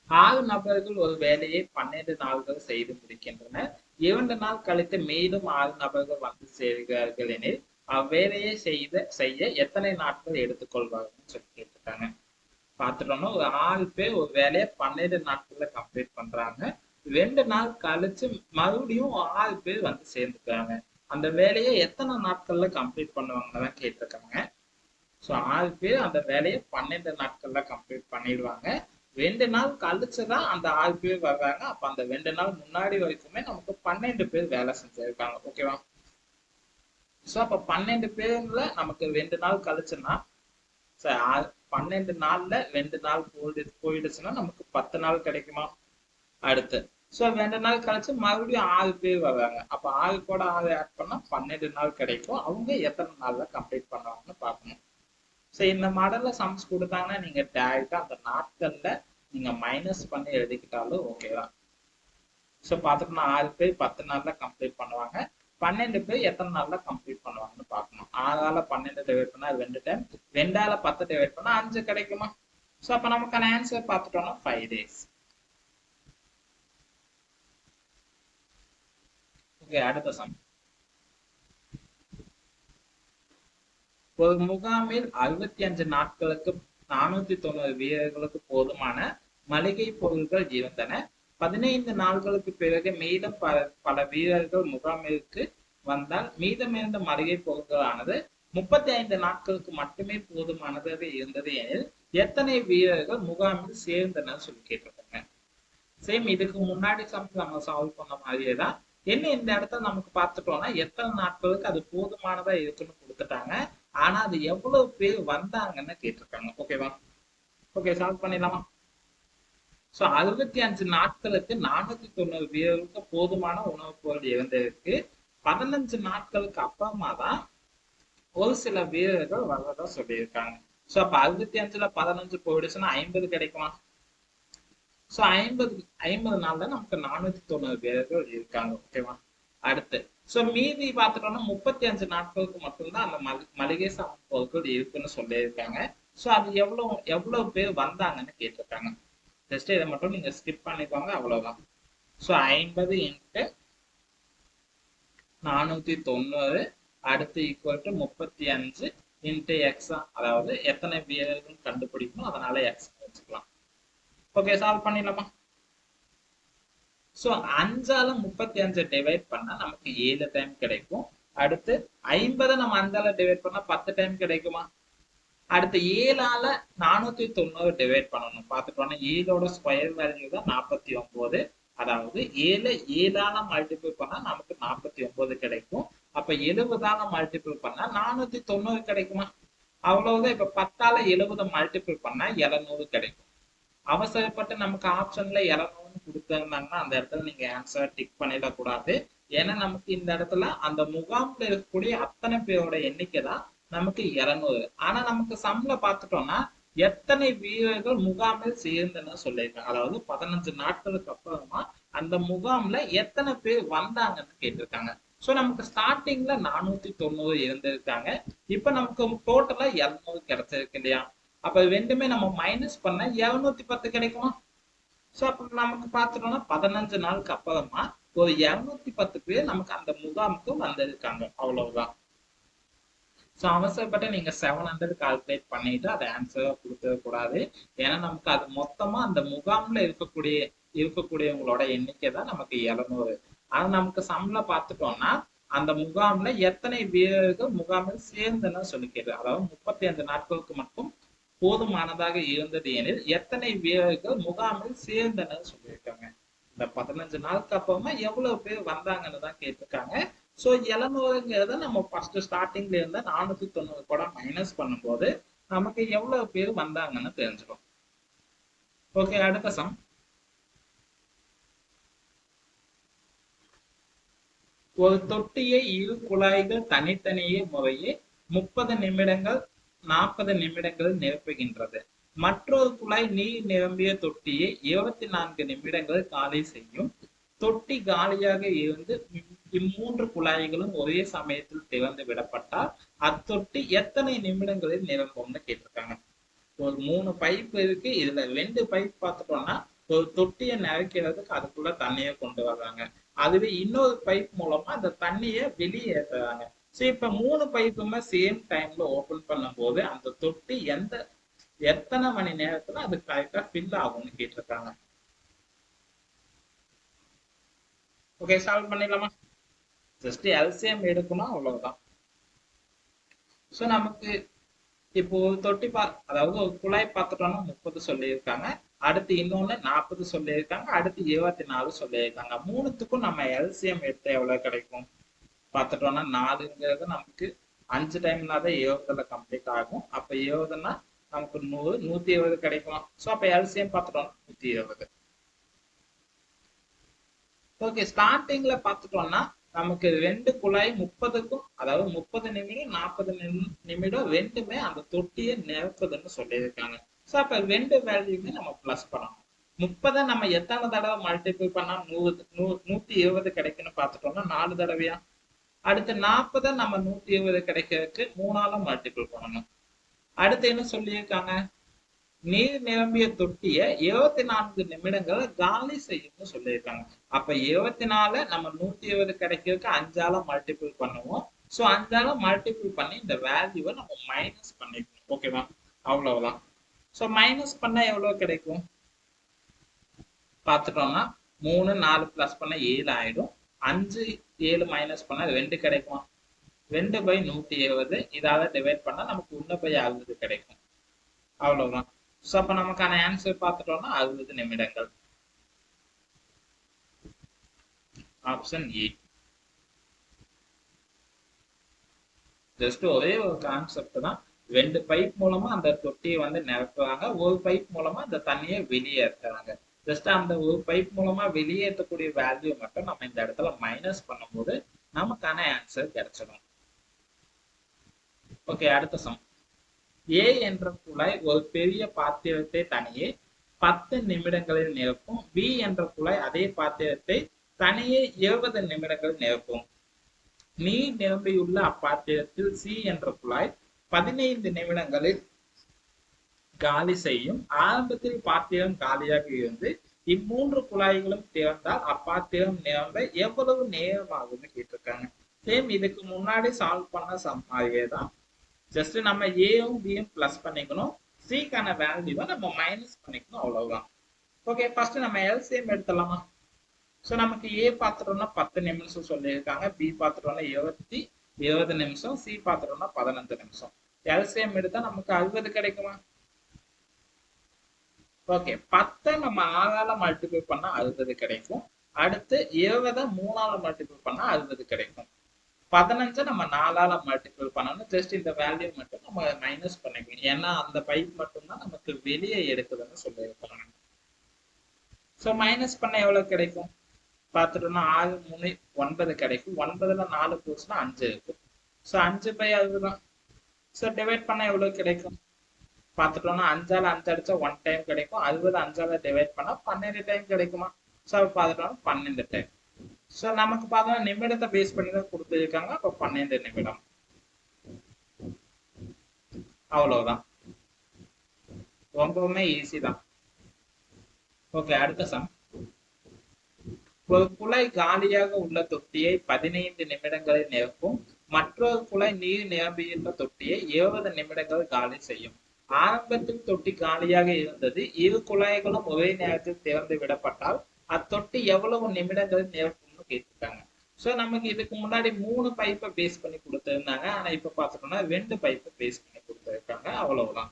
6 நபர்கள் ஒரு வேலையை 12 நாட்கள் செய்து முடிக்கின்றனர். 2 நாள் கழித்து மீண்டும் 6 நபர்கள் வந்து சேர்கிறார்கள் எனில் அவ்வேலையை செய்ய எத்தனை நாட்கள் எடுத்துக்கொள்வார்கள் சொல்லி கேட்டுட்டாங்க. பார்த்துட்டோம்னா ஒரு 6 பேர் ஒரு வேலையை 12 நாட்கள்ல கம்ப்ளீட் பண்றாங்க. 2 நாள் கழிச்சு மறுபடியும் 6 பேர் வந்து சேர்ந்துக்கிறாங்க. அந்த வேலையை எத்தனை நாட்கள்ல கம்ப்ளீட் பண்ணுவாங்கன்னு கேட்டிருக்காங்க. ஸோ 6 பேர் அந்த வேலையை 12 நாட்கள்ல கம்ப்ளீட் பண்ணிடுவாங்க. 2 நாள் கழிச்சுதான் அந்த 6 பேர் வர்றாங்க. அப்ப அந்த 2 நாள் முன்னாடி வரைக்குமே நமக்கு 12 பேர் வேலை செஞ்சிருக்காங்க. ஓகேவா? ஸோ அப்ப 12 பேர்ல நமக்கு 2 நாள் கழிச்சுன்னா 12 நாள்ல 2 நாள் போயிடுச்சுன்னா நமக்கு 10 நாள் கிடைக்குமா? அடுத்து சோ 2 நாள் கழிச்சு மறுபடியும் 6 பேர் வர்றாங்க. அப்ப 6 கூட 6 ஆட் பண்ணா 12 நாள் கிடைக்கும். அவங்க எத்தனை நாள்ல கம்ப்ளீட் பண்ணுவாங்கன்னு பார்க்கணும். சோ இந்த மாடல்ல சம்ஸ் கொடுத்தாங்கன்னா நீங்க டைரக்டா அந்த நாட்கள்ல நீங்க மைனஸ் பண்ணி எழுதிக்கிட்டாலும் ஓகேதான். சோ பாத்துக்கணும் 6 பேர் 10 நாள்ல கம்ப்ளீட் பண்ணுவாங்க. 12 பேர் எத்தனை நாள்ல கம்ப்ளீட் பண்ணுவாங்கன்னு பார்க்கணும். 6ஆல 12 டிவைட் பண்ணா 2 டைம், 2ஆல 10 டிவைட் பண்ணா 5 கிடைக்குமா? சோ அப்ப நமக்கான ஆன்சர் பார்த்துட்டோம்னா 5 days. ஓகே, அடுத்த சம். ஒரு முகாமில் 65 நாட்களுக்கு 490 வீரர்களுக்கு போதுமான மளிகை பொருட்கள் இருந்தன. 15 நாட்களுக்கு பிறகு மீதம் பல வீரர்கள் முகாமிற்கு வந்தால் மீதமிருந்த மளிகை பொருட்களானது 35 நாட்களுக்கு மட்டுமே போதுமானதாக இருந்தது எனில் எத்தனை வீரர்கள் முகாமில் சேர்ந்தனர் சொல்லி கேட்டிருக்காங்க. சேம் இதுக்கு முன்னாடி சம் நம்ம சால்வ் பண்ண மாதிரியே தான். என்ன இந்த இடத்துல நமக்கு பார்த்துட்டோம்னா எத்தனை நாட்களுக்கு அது போதுமானதா இருக்குன்னு கொடுத்துட்டாங்க. ஆனா அது எவ்வளவு பேர் வந்தாங்கன்னு கேட்டிருக்காங்க. ஓகேவா? ஓகே, சால்வ் பண்ணிடலாமா? சோ 65 நாட்களுக்கு 490 வீரர்களுக்கு போதுமான உணவுப் பொருள் இருந்ததற்கு 15 நாட்களுக்கு அப்புறமா தான் ஒரு சில வீரர்கள் வர்றதா சொல்லியிருக்காங்க. சோ அப்ப 65ல 15 போயிடுச்சுன்னா 50 கிடைக்குமா? சோ 50 நாள்ல நமக்கு 490 வீரர்கள் இருக்காங்க. ஓகேவா? அடுத்து சோ மீதி பார்த்துட்டோம்னா 35 நாட்களுக்கு மட்டும்தான் அந்த மளிகை சாமான் பொருட்கள் இருக்குன்னு சொல்லியிருக்காங்க. சோ அது எவ்வளவு பேர் வந்தாங்கன்னு கேட்டிருக்காங்க. ஜஸ்ட் இதை மட்டும் நீங்க ஸ்கிப் பண்ணிக்கோங்க, அவ்வளவுதான். சோ 50 இன்ட்டு 490 அடுத்து ஈக்குவல் டு 35 இன்ட்டு எக்ஸ், அதாவது எத்தனை வீரர்கள் கண்டுபிடிக்கணும், அதனால எக்ஸ் வச்சுக்கலாம். ஓகே, சால்வ் பண்ணிடலாமா? சோ 5ஆல 35 டிவைட் பண்ணா நமக்கு 7 டைம் கிடைக்கும். அடுத்து 50 நம்ம 5ஆல டிவைட் பண்ணா 10 டைம் கிடைக்குமா? அடுத்து 7ஆல 490 டிவைட் பண்ணணும். பார்த்துட்டோம்னா 7ஓட ஸ்கொயர் வேல்யூ தான் 49. அதாவது 7ஆல மல்டிபிள் பண்ணா நமக்கு 49 கிடைக்கும். அப்ப 70ஆல மல்டிபிள் பண்ணா 490 கிடைக்குமா? அவ்வளவுதான். இப்ப 10ஆல 70 மல்டிபிள் பண்ணா 700 கிடைக்கும். அவசரப்பட்டு நமக்கு ஆப்ஷன்ல 700 கொடுத்திருந்தாங்கன்னா அந்த இடத்துல நீங்க ஆன்சர் டிக் பண்ணிடக்கூடாது. ஏன்னா நமக்கு இந்த இடத்துல அந்த முகாம்ல இருக்கக்கூடிய அத்தனை பேரோட எண்ணிக்கை தான் நமக்கு 700. ஆனா நமக்கு சம்ல பார்த்துட்டோம்னா எத்தனை வீரர்கள் முகாமில் சேர்ந்தன சொல்லியிருக்காங்க. அதாவது 15 நாட்களுக்கு அப்புறமா அந்த முகாம்ல எத்தனை பேர் வந்தாங்கன்னு கேட்டிருக்காங்க. சோ நமக்கு ஸ்டார்டிங்ல 490 இருந்திருக்காங்க. இப்ப நமக்கு டோட்டலா 700 கிடைச்சிருக்கு இல்லையா? அப்ப ரெண்டுமே நம்ம மைனஸ் பண்ண 210 கிடைக்குமா? சோ அப்ப நமக்கு பார்த்துட்டோம்னா 15 நாளுக்கு அப்புறமா ஒரு 210 பேர் நமக்கு அந்த முகாமுக்கு வந்திருக்காங்க. அவ்வளவுதான். சோ அவசரப்பட்டு நீங்க 700 கால்குலேட் பண்ணிட்டு அதை ஆன்சரா கொடுத்துட கூடாது. ஏன்னா நமக்கு அது மொத்தமா அந்த முகாம்ல இருக்கக்கூடியவங்களோட எண்ணிக்கை தான் நமக்கு 700. ஆனா நமக்கு சம்ல பார்த்துட்டோம்னா அந்த முகாம்ல எத்தனை வீரர்கள் முகாமில் சேர்ந்தனர் சொல்லி கேட்டு, அதாவது 35 நாட்களுக்கு மட்டும் போதுமானதாக இருந்தது எனில் எத்தனை வீரர்கள் முகாமில் சேர்ந்தனர் சொல்லியிருக்காங்க. இந்த 15 நாளுக்கு அப்புறமா எவ்வளவு பேர் வந்தாங்கன்னு தான் கேட்டிருக்காங்க. ஸோ 700ங்கிறத நம்ம ஃபர்ஸ்ட் ஸ்டார்டிங்ல இருந்த 490 கூட மைனஸ் பண்ணும்போது நமக்கு எவ்வளவு பேர் வந்தாங்கன்னு தெரிஞ்சிடும். ஓகே, அடுத்த சம். ஒரு தொட்டியை இரு குழாய்கள் தனித்தனியே முறையே 30 நிமிடங்கள் 40 நிமிடங்கள் நிரப்புகின்றது. மற்றொரு குழாய் நீர் நிரம்பிய தொட்டியை 24 நிமிடங்கள் காலி செய்யும். தொட்டி காலியாக இருந்து இம்மூன்று குழாய்களும் ஒரே சமயத்தில் திறந்து விடப்பட்டால் அத்தொட்டி எத்தனை நிமிடங்களில் நிரம்பும்னு கேட்டிருக்காங்க. ஒரு 3 பைப் இருக்கு. இதுல 2 பைப் பார்த்துட்டோம்னா ஒரு தொட்டியை நிறைக்கிறதுக்கு அதுக்குள்ள தண்ணியை கொண்டு வர்றாங்க. அதுவே இன்னொரு பைப் மூலமா அந்த தண்ணியை வெளியேற்றுறாங்க. ஸோ இப்ப 3 பைப்புமே சேம் டைம்ல ஓபன் பண்ணும் போது அந்த தொட்டி எத்தனை மணி நேரத்துல அது கரெக்டா ஃபில் ஆகும்னு கேட்டிருக்காங்க. ஓகே, சால்வ் பண்ணிடலாமா? ஜஸ்ட் எல்சிஎம் எடுக்கணும், அவ்வளவுதான். ஸோ நமக்கு இப்போ ஒரு தொட்டி அதாவது ஒரு குழாய் பார்த்துட்டோம்னா 30 சொல்லியிருக்காங்க. அடுத்து இன்னொன்னு 40 சொல்லியிருக்காங்க. அடுத்து 24 சொல்லியிருக்காங்க. மூணுத்துக்கும் நம்ம எல்சிஎம் எடுத்து எவ்வளவு கிடைக்கும் பார்த்துட்டோம்னா 4ங்கிறது நமக்கு 5 டைம்னா தான் 70ல கம்ப்ளீட் ஆகும். அப்ப 70னா நமக்கு 100 120 கிடைக்கும். ஸோ அப்ப எல்சிஎம் பார்த்துட்டோம்னா 120. ஓகே, ஸ்டார்டிங்ல பார்த்துட்டோம்னா நமக்கு 2 குழாய் 30க்கும், அதாவது 30 நிமிடம் 40 நிமிடம் ரெண்டுமே அந்த தொட்டியை நிரப்புதுன்னு சொல்லியிருக்காங்க. ஸோ அப்ப 2 வேல்யூமே நம்ம பிளஸ் பண்ணணும். 30 நம்ம எத்தனை தடவை மல்டிபிள் பண்ணா 120 கிடைக்குன்னு பார்த்துட்டோம்னா 4 தடவையா. அடுத்து 40 நம்ம 120 கிடைக்கிறதுக்கு 3ஆல மல்டிபிள் பண்ணணும். அடுத்து என்ன சொல்லியிருக்காங்க, நீர் நிரம்பிய தொட்டிய 24 நிமிடங்கள் காலி செய்யும்னு சொல்லியிருக்காங்க. அப்ப 24 நம்ம 120 கிடைக்கிறதுக்கு 5ஆல மல்டிபிள் பண்ணுவோம். ஸோ 5ஆல மல்டிபிள் பண்ணி இந்த வேல்யூவை நம்ம மைனஸ் பண்ணிக்கணும். ஓகேவா, அவ்வளவுதான். ஸோ மைனஸ் பண்ணா எவ்வளவு கிடைக்கும் பார்த்துட்டோம்னா 3 4 பிளஸ் பண்ண 7 ஆயிடும். 5 7 மைனஸ் பண்ணா 2 கிடைக்கும். 2/120 இதால டிவைட் பண்ணா நமக்கு 1/60 கிடைக்கும். அவ்வளவுதான். ஸோ அப்ப நமக்கான ஆன்சர் பார்த்துட்டோம்னா 60 நிமிடங்கள். Option A. ஜஸ்ட் ஒரே ஒரு கான்செப்ட் தான். 2 பைப் மூலமா அந்த தொட்டியை வந்து நிரப்புறாங்க. ஒரு பைப் மூலமா அந்த தண்ணியை வெளியேற்றுறாங்க. ஜஸ்ட் அந்த ஒரு பைப் மூலமா வெளியேற்றக்கூடிய வேல்யூ மட்டும் நம்ம இந்த இடத்துல மைனஸ் பண்ணும்போது நமக்கான ஆன்சர் கிடைச்சிடும். ஓகே, அடுத்த சம். ஏ என்ற குழாய் ஒரு பெரிய பாத்திரத்தை தனியே 10 நிமிடங்களில் நிரப்பும். பி என்ற குழாய் அதே பாத்திரத்தை தனியே 20 நிமிடங்கள் நிரப்பும். நீர் நிரம்பியுள்ள அப்பாத்திரத்தில் சி என்ற குழாய் 15 நிமிடங்களில் காலி செய்யும். ஆரம்பத்தில் பாத்திரம் காலியாக இருந்து இம்மூன்று குழாய்களும் திறந்தால் அப்பாத்திரம் நிரம்ப எவ்வளவு நேரம் ஆகும்னு கேட்டிருக்காங்க. சேம் இதுக்கு முன்னாடி சால்வ் பண்ண சம் மாதிரியே தான். ஜஸ்ட் நம்ம ஏயும் பியும் பிளஸ் பண்ணிக்கணும், சிக்கான வேல்யூவை நம்ம மைனஸ் பண்ணிக்கணும், அவ்வளவுதான். ஓகே, ஃபர்ஸ்ட் நம்ம எல்சிஎம் எடுத்துடலாமா? ஸோ நமக்கு ஏ பார்த்துட்டோம்னா 10 நிமிஷம் சொல்லியிருக்காங்க, பி பார்த்துட்டோம்னா 20 நிமிஷம், சி பார்த்துட்டோம்னா 15 நிமிஷம். எல்சிஎம் எடுத்தா நமக்கு 60 கிடைக்குமா? ஓகே, 10 நம்ம 6ஆல மல்டிபிள் பண்ணா 60 கிடைக்கும். அடுத்து 20 3ஆல மல்டிபிள் பண்ணா 60 கிடைக்கும். 15 நம்ம 4ஆல மல்டிபிள் பண்ணணும். ஜஸ்ட் இந்த வேல்யூ மட்டும் நம்ம மைனஸ் பண்ணிக்கணும். ஏன்னா அந்த பைப் மட்டும்தான் நமக்கு வெளியே எடுக்குதுன்னு சொல்லியிருக்காங்க. ஸோ மைனஸ் பண்ண எவ்வளவு கிடைக்கும் பார்த்துட்டோம்னா 6 3 9 கிடைக்கும். 9ல 4 போச்சுன்னா 5 இருக்கு. ஸோ 5/60 தான். ஸோ டிவைட் பண்ண எவ்வளவு கிடைக்கும் பார்த்துட்டோம்னா 5ஆல 5 அடிச்சா 1 டைம் கிடைக்கும். 60 5ஆல டிவைட் பண்ணா 12 டைம் கிடைக்குமா? ஸோ பார்த்துட்டோம்னா 12 டைம். ஸோ நமக்கு பார்த்தோம்னா நிமிடத்தை பேஸ் பண்ணி தான் கொடுத்துருக்காங்க. அப்போ 12 நிமிடம். அவ்வளவுதான், ரொம்பவுமே ஈஸி தான். ஓகே, அடுத்த சம். ஒரு குழாய் காலியாக உள்ள தொட்டியை 15 நிமிடங்களில் நிரப்பும். மற்றொரு குழாய் நீர் நிரம்பியுள்ள தொட்டியை 20 நிமிடங்கள் காலி செய்யும். ஆரம்பத்தில் தொட்டி காலியாக இருந்தது. இரு குழாய்களும் ஒரே நேரத்தில் திறந்து விடப்பட்டால் அத்தொட்டி எவ்வளவு நிமிடங்களில் நிரப்பும்னு கேட்டிருக்காங்க. ஸோ நமக்கு இதுக்கு முன்னாடி 3 பைப்பை பேஸ் பண்ணி கொடுத்துருந்தாங்க. ஆனா இப்ப பார்த்துட்டோம்னா 2 பைப்பை பேஸ் பண்ணி கொடுத்துருக்காங்க. அவ்வளவுதான்.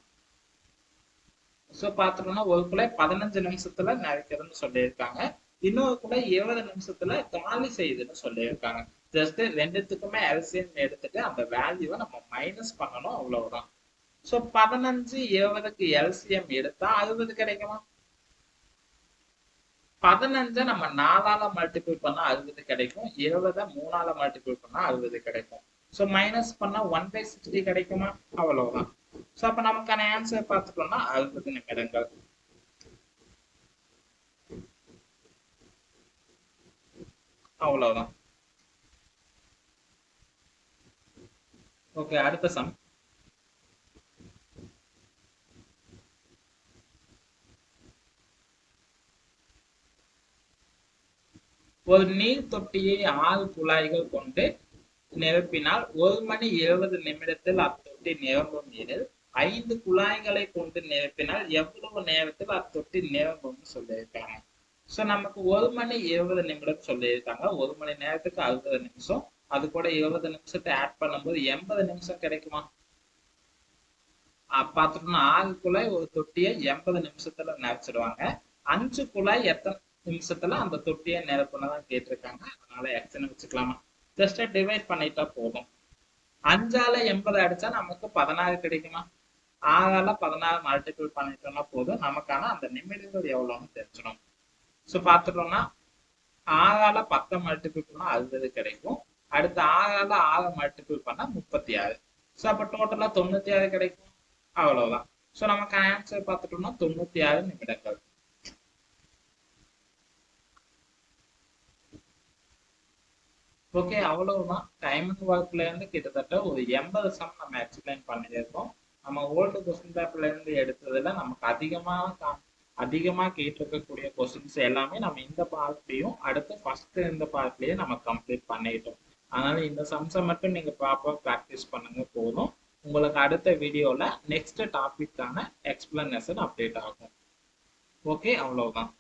ஸோ பார்த்துட்டோம்னா ஒரு குழாய் 15 நிமிஷத்துல நிறைக்கிறதுன்னு சொல்லியிருக்காங்க. இன்னொரு குழாய் 20 நிமிஷத்துல காலி செய்யுதுன்னு சொல்லியிருக்காங்க. ஜஸ்ட் ரெண்டுத்துக்குமே எல்சிஎம் எடுத்துட்டு அந்த வேல்யூவை நம்ம மைனஸ் பண்ணணும், அவ்வளவுதான். ஸோ 15 20க்கு எல்சிஎம் எடுத்தா 60 கிடைக்குமா? 15 நம்ம 4ஆல மல்டிபிள் பண்ணா 60 கிடைக்கும். 20 3ஆல மல்டிபிள் பண்ணா 60 கிடைக்கும். ஸோ மைனஸ் பண்ணா 1/60 கிடைக்குமா? அவ்வளவுதான். ஸோ அப்ப நமக்கான ஆன்சர் பார்த்துட்டோம்னா 60 நிமிடங்கள். அவ்வளவுதான். ஓகே, அடுத்த சம். ஒரு நீர் தொட்டியை 6 குழாய்கள் கொண்டு நிரப்பினால் 1 மணி 20 நிமிடத்தில் அத்தொட்டி நிரம்பும் எனில் 5 குழாய்களை கொண்டு நிரப்பினால் எவ்வளவு நேரத்தில் அத்தொட்டி நிரம்பும்னு சொல்லியிருக்காங்க. ஸோ நமக்கு 1 மணி 20 நிமிடம் சொல்லியிருக்காங்க. 1 மணி நேரத்துக்கு 60 நிமிஷம், அது கூட 20 நிமிஷத்தை ஆட் பண்ணும்போது 80 நிமிஷம் கிடைக்குமா? பார்த்துட்டோம்னா 6 குழாய் ஒரு தொட்டியை 80 நிமிஷத்துல நிரப்பிச்சிடுவாங்க. 5 குழாய் எத்தனை நிமிஷத்துல அந்த தொட்டியை நிரப்புனதான் கேட்டிருக்காங்க. அதனால எக்ஸ்ன்னு வச்சுக்கலாமா? ஜஸ்ட் டிவைட் பண்ணிட்டா போதும். 5ஆல 80 அடிச்சா நமக்கு 16 கிடைக்குமா? 6ஆல 16 மல்டிபிள் பண்ணிட்டோம்னா போதும், நமக்கான அந்த நிமிடங்கள் எவ்வளவுன்னு தெரிஞ்சிடும். ஸோ பார்த்துட்டோம்னா 6ஆல 10 மல்டிபிள் பண்ணா 60 கிடைக்கும். அடுத்து 6ஆல 6 மல்டிபிள் பண்ணா 36. ஸோ அப்ப டோட்டலா 96 கிடைக்கும். அவ்வளவுதான். ஸோ நமக்கு ஆன்சர் பார்த்துட்டோம்னா 96 நிமிடங்கள். ஓகே, அவ்வளவுதான். டைம் அண்ட் ஒர்க்ல இருந்து கிட்டத்தட்ட ஒரு 80 சம் நம்ம எக்ஸ்பிளைன் பண்ணியிருக்கோம். நம்ம ஓல்டு கொஸ்டின் பேப்பர்ல இருந்து எடுத்ததுல நமக்கு அதிகமா கேட்டிருக்கக்கூடிய கொஸ்டின்ஸ் எல்லாமே நம்ம இந்த பார்ட்லயும் அடுத்து ஃபர்ஸ்ட் இந்த பார்ட்லயே நம்ம கம்ப்ளீட் பண்ணிட்டோம். அதனால இந்த சம்ஸை மட்டும் நீங்க ப்ராப்பரா ப்ராக்டிஸ் பண்ணுங்க போதும். உங்களுக்கு அடுத்த வீடியோல நெக்ஸ்ட் டாபிக்கான எக்ஸ்பிளனேஷன் அப்டேட் ஆகும். ஓகே, அவ்வளவுதான்.